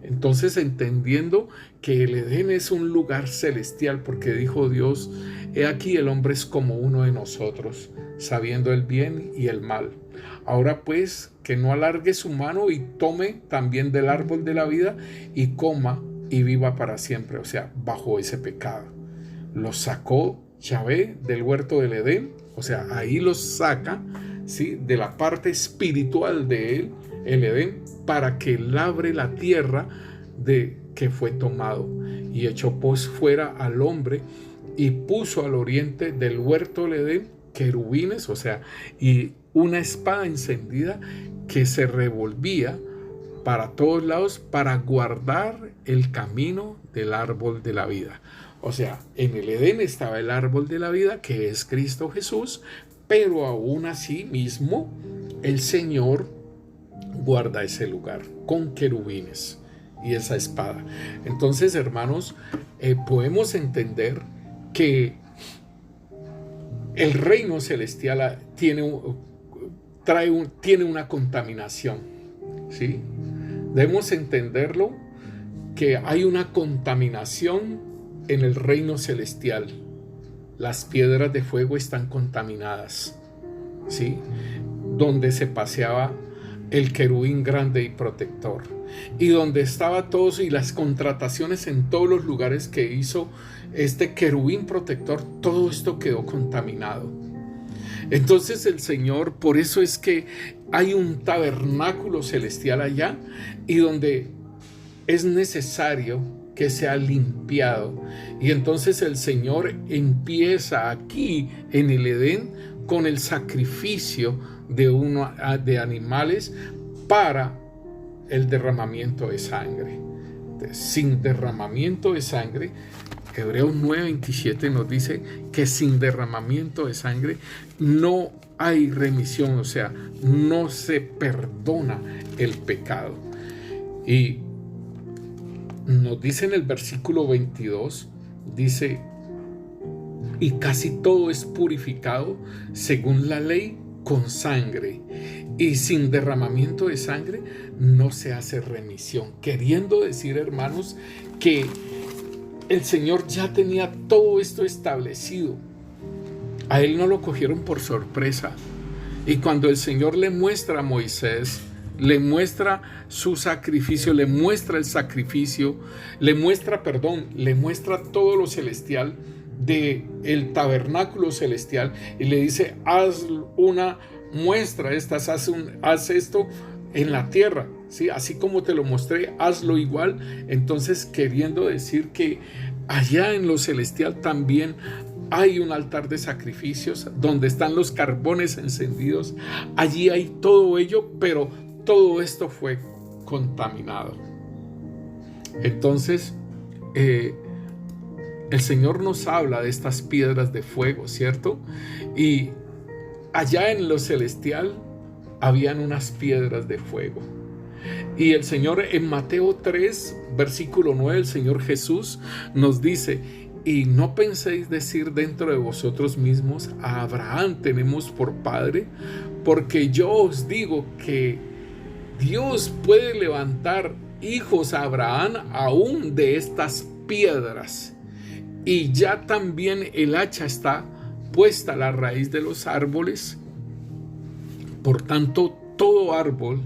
Entonces, entendiendo que el Edén es un lugar celestial, porque dijo Dios, he aquí el hombre es como uno de nosotros, sabiendo el bien y el mal. Ahora pues, que no alargue su mano y tome también del árbol de la vida y coma y viva para siempre, o sea, bajo ese pecado. Los sacó Yahvé del huerto del Edén, o sea, ahí los saca, ¿sí?, de la parte espiritual de él, el Edén, para que labre la tierra de que fue tomado, y echó pues fuera al hombre y puso al oriente del huerto del Edén querubines, o sea, y una espada encendida que se revolvía para todos lados para guardar el camino del árbol de la vida. O sea, en el Edén estaba el árbol de la vida, que es Cristo Jesús, pero aún así mismo el Señor guarda ese lugar con querubines y esa espada. Entonces, hermanos, podemos entender que el reino celestial tiene una contaminación, ¿sí? Debemos entenderlo, que hay una contaminación en el reino celestial. Las piedras de fuego están contaminadas, ¿sí? Donde se paseaba el querubín grande y protector, y donde estaba todos, y las contrataciones en todos los lugares que hizo este querubín protector, todo esto quedó contaminado. Entonces el Señor, por eso es que hay un tabernáculo celestial allá, y donde es necesario que sea limpiado. Y entonces el Señor empieza aquí en el Edén con el sacrificio de animales para el derramamiento de sangre. Entonces, sin derramamiento de sangre, Hebreos 9:27 nos dice que sin derramamiento de sangre no hay remisión, o sea, no se perdona el pecado. Y nos dice en el versículo 22, dice, y casi todo es purificado según la ley con sangre, y sin derramamiento de sangre no se hace remisión. Queriendo decir, hermanos, que el Señor ya tenía todo esto establecido. A él no lo cogieron por sorpresa. Y cuando el Señor le muestra a Moisés, le muestra su sacrificio, le muestra el sacrificio, le muestra todo lo celestial del tabernáculo celestial, y le dice, haz una muestra, haz esto en la tierra, ¿sí? Así como te lo mostré, hazlo igual. Entonces, queriendo decir que allá en lo celestial también hay un altar de sacrificios donde están los carbones encendidos. Allí hay todo ello, pero todo esto fue contaminado. Entonces, el Señor nos habla de estas piedras de fuego, ¿cierto? Y allá en lo celestial habían unas piedras de fuego. Y el Señor en Mateo 3, versículo 9, el Señor Jesús nos dice, y no penséis decir dentro de vosotros mismos, a Abraham tenemos por padre, porque yo os digo que Dios puede levantar hijos a Abraham aún de estas piedras. Y ya también el hacha está puesta a la raíz de los árboles. Por tanto, todo árbol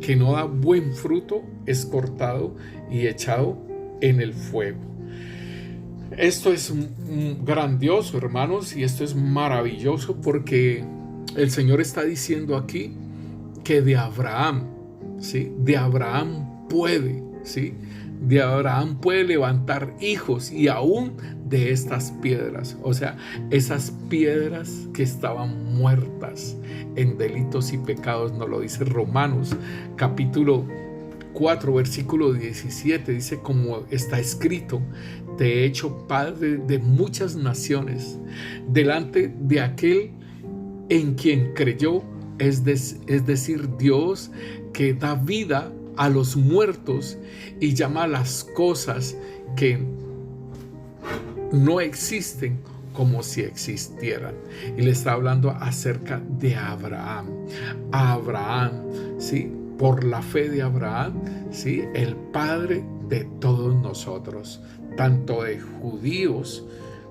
que no da buen fruto es cortado y echado en el fuego. Esto es grandioso, hermanos, y esto es maravilloso porque el Señor está diciendo aquí que de Abraham, ¿sí? De Abraham puede, ¿sí? De Abraham puede levantar hijos y aún de estas piedras, o sea, esas piedras que estaban muertas en delitos y pecados, nos lo dice Romanos capítulo 4, versículo 17, dice como está escrito: te he hecho padre de muchas naciones, delante de aquel en quien creyó, es decir, Dios que da vida a los muertos y llama a las cosas que no existen como si existieran. Y le está hablando acerca de Abraham. Abraham, ¿sí? Por la fe de Abraham, ¿sí? El padre de todos nosotros, tanto de judíos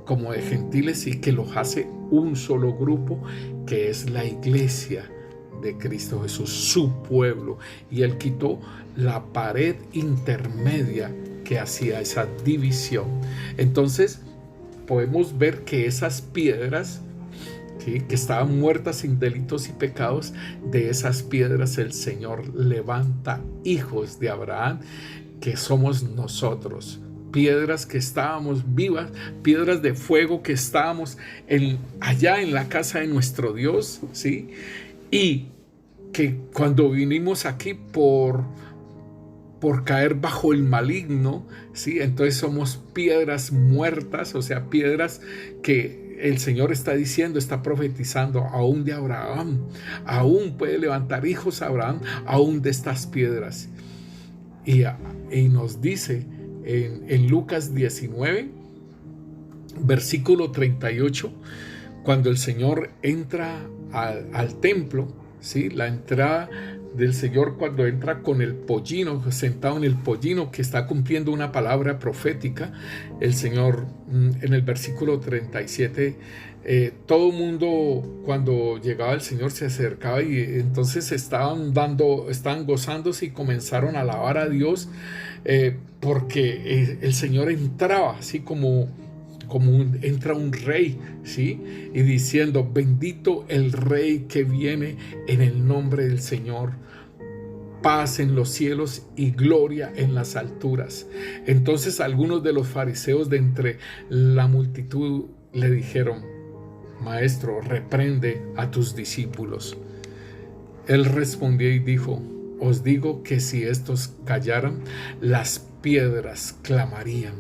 como de gentiles, y que los hace un solo grupo, que es la iglesia de Cristo Jesús, su pueblo. Y él quitó la pared intermedia que hacía esa división. Entonces podemos ver que esas piedras, ¿sí?, que estaban muertas sin delitos y pecados, de esas piedras el Señor levanta hijos de Abraham, que somos nosotros. Piedras que estábamos vivas, piedras de fuego que estábamos allá en la casa de nuestro Dios, ¿sí? Y que cuando vinimos aquí por caer bajo el maligno, ¿sí? Entonces somos piedras muertas, o sea, piedras que el Señor está diciendo, está profetizando, aún de Abraham, aún puede levantar hijos a Abraham, aún de estas piedras. Y nos dice en Lucas 19, versículo 38, cuando el Señor entra al templo, ¿sí? La entrada del Señor cuando entra con el pollino, sentado en el pollino, que está cumpliendo una palabra profética. El Señor, en el versículo 37, todo el mundo, cuando llegaba el Señor, se acercaba y entonces estaban gozándose y comenzaron a alabar a Dios, porque el Señor entraba así como entra un rey, ¿sí? Y diciendo: bendito el rey que viene en el nombre del Señor, paz en los cielos y gloria en las alturas. Entonces algunos de los fariseos de entre la multitud le dijeron: Maestro, reprende a tus discípulos. Él respondió y dijo: os digo que si estos callaran, las piedras clamarían.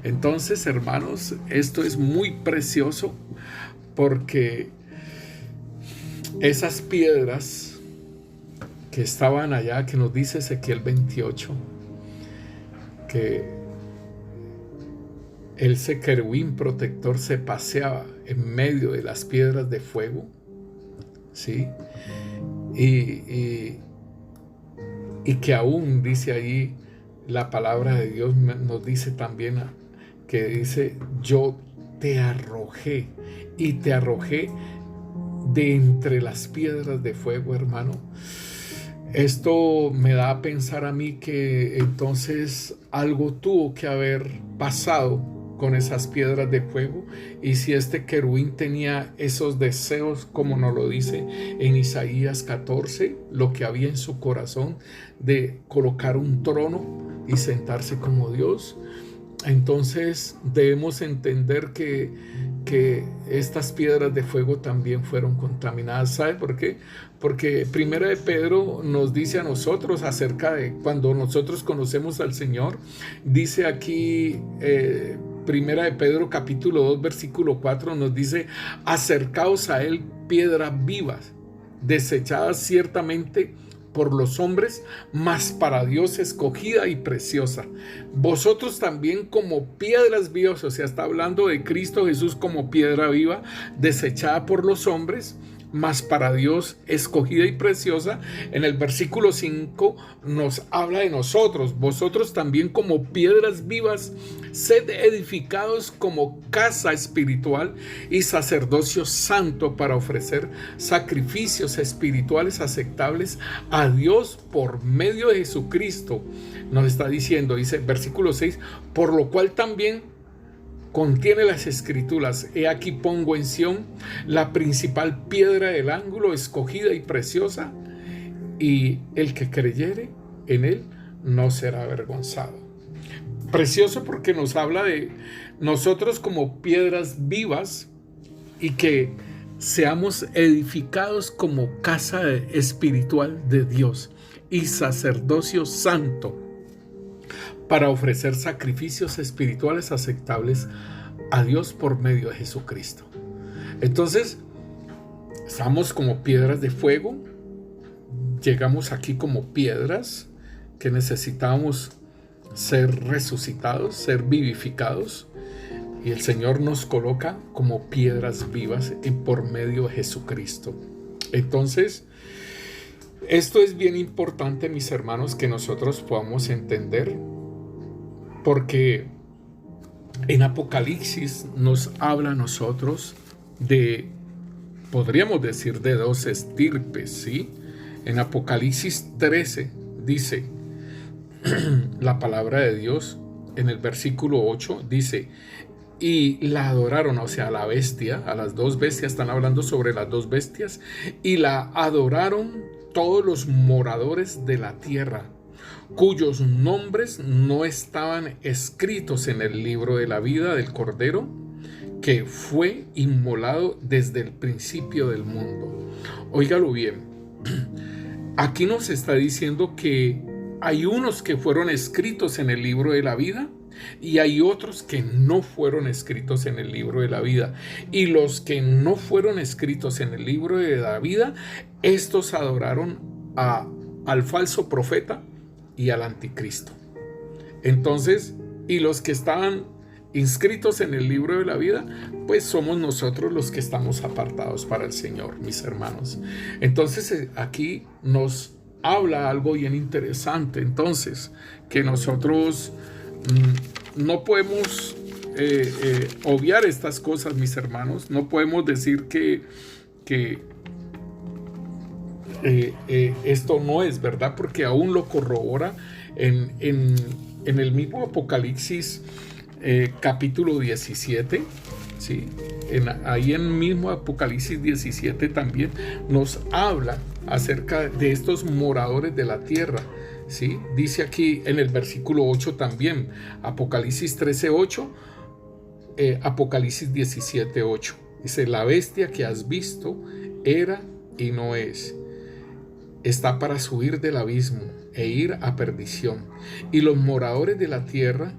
Entonces, hermanos, esto es muy precioso, porque esas piedras que estaban allá, que nos dice Ezequiel 28, que ese querubín protector se paseaba en medio de las piedras de fuego, ¿sí? Y que aún dice ahí la palabra de Dios, nos dice también que dice: yo te arrojé, y te arrojé de entre las piedras de fuego, hermano. Esto me da a pensar a mí que entonces algo tuvo que haber pasado con esas piedras de fuego, y si este querubín tenía esos deseos, como nos lo dice en Isaías 14, lo que había en su corazón de colocar un trono y sentarse como Dios, entonces debemos entender que estas piedras de fuego también fueron contaminadas. ¿Sabe por qué? Porque Primera de Pedro nos dice a nosotros acerca de cuando nosotros conocemos al Señor. Dice aquí Primera de Pedro capítulo 2 versículo 4, nos dice: acercaos a él, piedras vivas, desechadas ciertamente por los hombres, mas para Dios escogida y preciosa. Vosotros también como piedras vivas, o sea, está hablando de Cristo Jesús como piedra viva, desechada por los hombres, mas para Dios escogida y preciosa. En el versículo 5 nos habla de nosotros: vosotros también como piedras vivas, sed edificados como casa espiritual y sacerdocio santo, para ofrecer sacrificios espirituales aceptables a Dios por medio de Jesucristo. Nos está diciendo, dice versículo 6, por lo cual también contiene las escrituras: he aquí pongo en Sión la principal piedra del ángulo, escogida y preciosa, y el que creyere en él no será avergonzado. Precioso porque nos habla de nosotros como piedras vivas y que seamos edificados como casa espiritual de Dios y sacerdocio santo para ofrecer sacrificios espirituales aceptables a Dios por medio de Jesucristo. Entonces, estamos como piedras de fuego, llegamos aquí como piedras que necesitamos ser resucitados, ser vivificados, y el Señor nos coloca como piedras vivas y por medio de Jesucristo. Entonces, esto es bien importante, mis hermanos, que nosotros podamos entender, porque en Apocalipsis nos habla a nosotros de, podríamos decir, de dos estirpes, ¿sí? En Apocalipsis 13 dice la palabra de Dios, en el versículo 8 dice: y la adoraron, o sea, a la bestia, a las dos bestias, están hablando sobre las dos bestias, y la adoraron todos los moradores de la tierra, cuyos nombres no estaban escritos en el libro de la vida del Cordero, que fue inmolado desde el principio del mundo. Óigalo bien, aquí nos está diciendo que hay unos que fueron escritos en el libro de la vida y hay otros que no fueron escritos en el libro de la vida. Y los que no fueron escritos en el libro de la vida, estos adoraron al falso profeta y al anticristo. Entonces, y los que estaban inscritos en el libro de la vida, pues somos nosotros los que estamos apartados para el Señor, mis hermanos. Entonces, aquí nos habla algo bien interesante. Entonces, que nosotros no podemos obviar estas cosas, mis hermanos. No podemos decir que esto no es verdad, porque aún lo corrobora en el mismo Apocalipsis capítulo 17, ¿sí? Ahí en el mismo Apocalipsis 17 también nos habla acerca de estos moradores de la tierra, ¿sí? Dice aquí en el versículo 8 también, Apocalipsis 13:8, Apocalipsis 17:8. Dice: la bestia que has visto era y no es, está para subir del abismo e ir a perdición. Y los moradores de la tierra,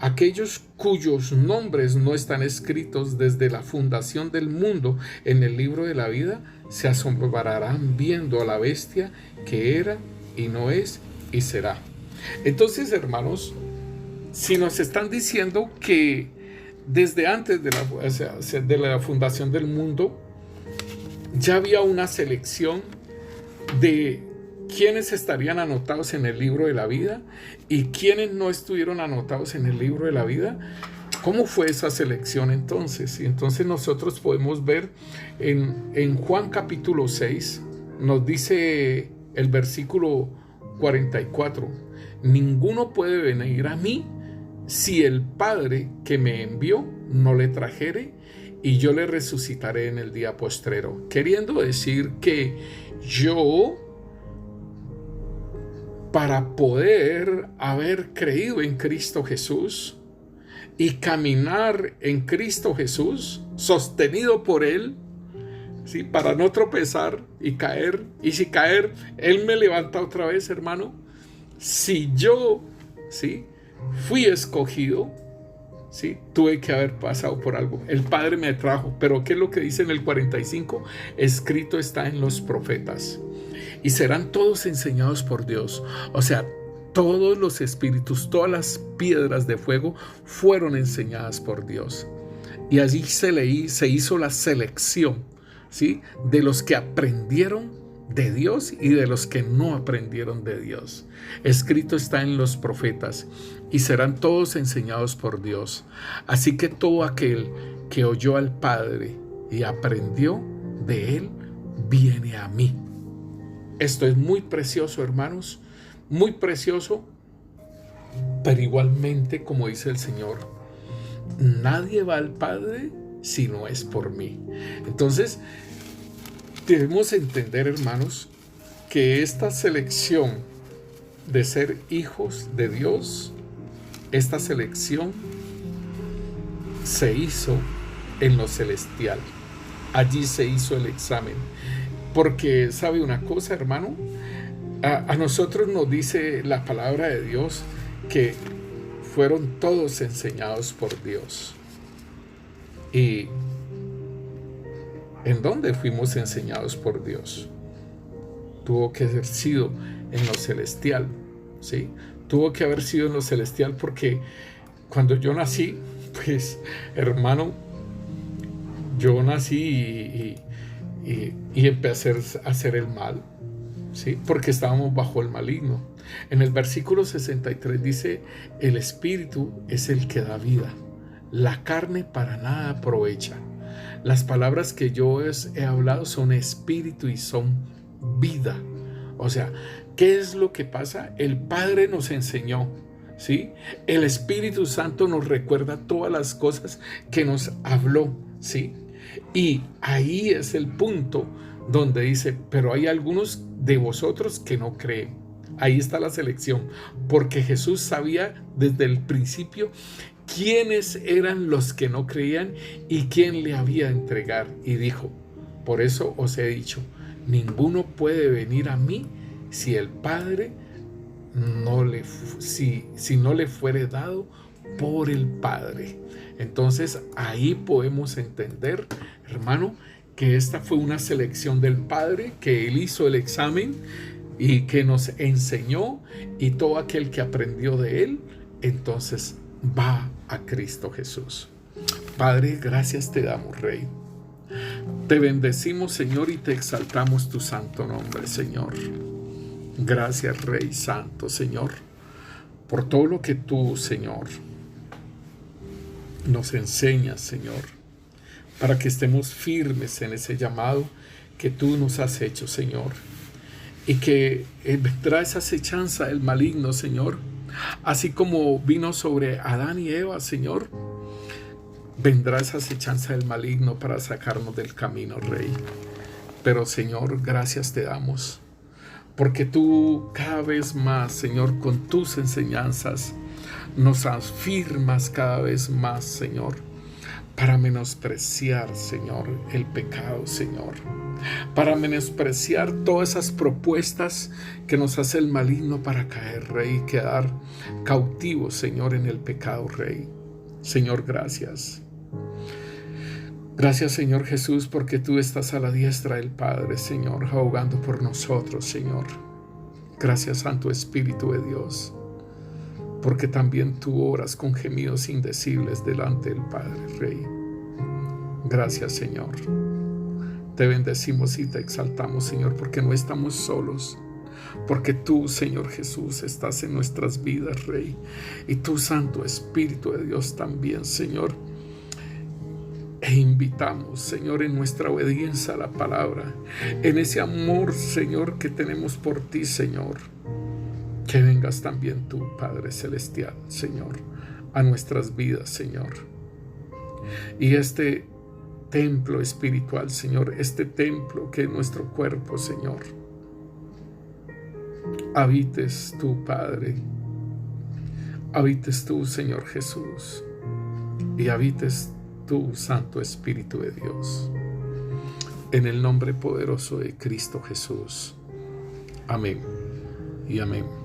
aquellos cuyos nombres no están escritos desde la fundación del mundo en el libro de la vida, se asombrarán viendo a la bestia que era y no es y será. Entonces, hermanos, si nos están diciendo que desde antes de la fundación del mundo ya había una selección de quiénes estarían anotados en el libro de la vida y quiénes no estuvieron anotados en el libro de la vida, ¿cómo fue esa selección entonces? Y entonces nosotros podemos ver en Juan capítulo 6, nos dice el versículo 44: ninguno puede venir a mí si el Padre que me envió no le trajere, y yo le resucitaré en el día postrero. Queriendo decir que yo, para poder haber creído en Cristo Jesús y caminar en Cristo Jesús, sostenido por Él, ¿sí? Para no tropezar y caer, y si caer, Él me levanta otra vez, hermano. Si yo, ¿sí?, fui escogido, ¿sí?, tuve que haber pasado por algo. El Padre me trajo, pero ¿qué es lo que dice en el 45? Escrito está en los profetas: y serán todos enseñados por Dios. O sea, todos los espíritus, todas las piedras de fuego fueron enseñadas por Dios. Y allí se hizo la selección, ¿sí?, de los que aprendieron de Dios y de los que no aprendieron de Dios. Escrito está en los profetas: y serán todos enseñados por Dios. Así que todo aquel que oyó al Padre y aprendió de Él, viene a mí. Esto es muy precioso, hermanos, muy precioso, pero igualmente, como dice el Señor, Nadie va al Padre si no es por mí. Entonces, debemos entender, hermanos, que esta selección de ser hijos de Dios, esta selección se hizo en lo celestial. Allí se hizo el examen. Porque, ¿sabe una cosa, hermano? A nosotros nos dice la palabra de Dios que fueron todos enseñados por Dios. ¿Y en dónde fuimos enseñados por Dios? Tuvo que haber sido en lo celestial, ¿sí? Tuvo que haber sido en lo celestial porque cuando yo nací, pues, hermano, yo nací y empecé a hacer el mal, ¿sí? Porque estábamos bajo el maligno. En el versículo 63 dice, el Espíritu es el que da vida, la carne para nada aprovecha. Las palabras que yo he hablado son espíritu y son vida. O sea, ¿qué es lo que pasa? El Padre nos enseñó, ¿sí? El Espíritu Santo nos recuerda todas las cosas que nos habló, ¿sí? Y ahí es el punto donde dice, pero hay algunos de vosotros que no creen. Ahí está la selección, porque Jesús sabía desde el principio quiénes eran los que no creían y quién le había de entregar. Y dijo, por eso os he dicho, ninguno puede venir a mí si el Padre si no le fuere dado por el Padre. Entonces ahí podemos entender, hermano, que esta fue una selección del Padre, que Él hizo el examen y que nos enseñó, y todo aquel que aprendió de Él, entonces va a Cristo Jesús. Padre, gracias te damos, Rey. Te bendecimos, Señor, y te exaltamos tu santo nombre, Señor. Gracias, Rey Santo, Señor, por todo lo que tú, Señor, nos enseñas, Señor, para que estemos firmes en ese llamado que tú nos has hecho, Señor. Y que vendrá esa acechanza del maligno, Señor, así como vino sobre Adán y Eva, Señor. Vendrá esa acechanza del maligno para sacarnos del camino, Rey. Pero, Señor, gracias te damos, porque tú cada vez más, Señor, con tus enseñanzas, nos afirmas cada vez más, Señor, para menospreciar, Señor, el pecado, Señor, para menospreciar todas esas propuestas que nos hace el maligno para caer, Rey, y quedar cautivos, Señor, en el pecado, Rey. Señor, gracias. Gracias, Señor Jesús, porque tú estás a la diestra del Padre, Señor, abogando por nosotros, Señor. Gracias, Santo Espíritu de Dios, porque también tú oras con gemidos indecibles delante del Padre, Rey. Gracias, Señor. Te bendecimos y te exaltamos, Señor, porque no estamos solos, porque tú, Señor Jesús, estás en nuestras vidas, Rey, y tu Santo Espíritu de Dios también, Señor. E invitamos, Señor, en nuestra obediencia a la palabra, en ese amor, Señor, que tenemos por ti, Señor, que vengas también tú, Padre Celestial, Señor, a nuestras vidas, Señor. Y este templo espiritual, Señor, este templo que es nuestro cuerpo, Señor, habites tú, Padre, habites tú, Señor Jesús, y habites tú, Santo Espíritu de Dios, en el nombre poderoso de Cristo Jesús. Amén y amén.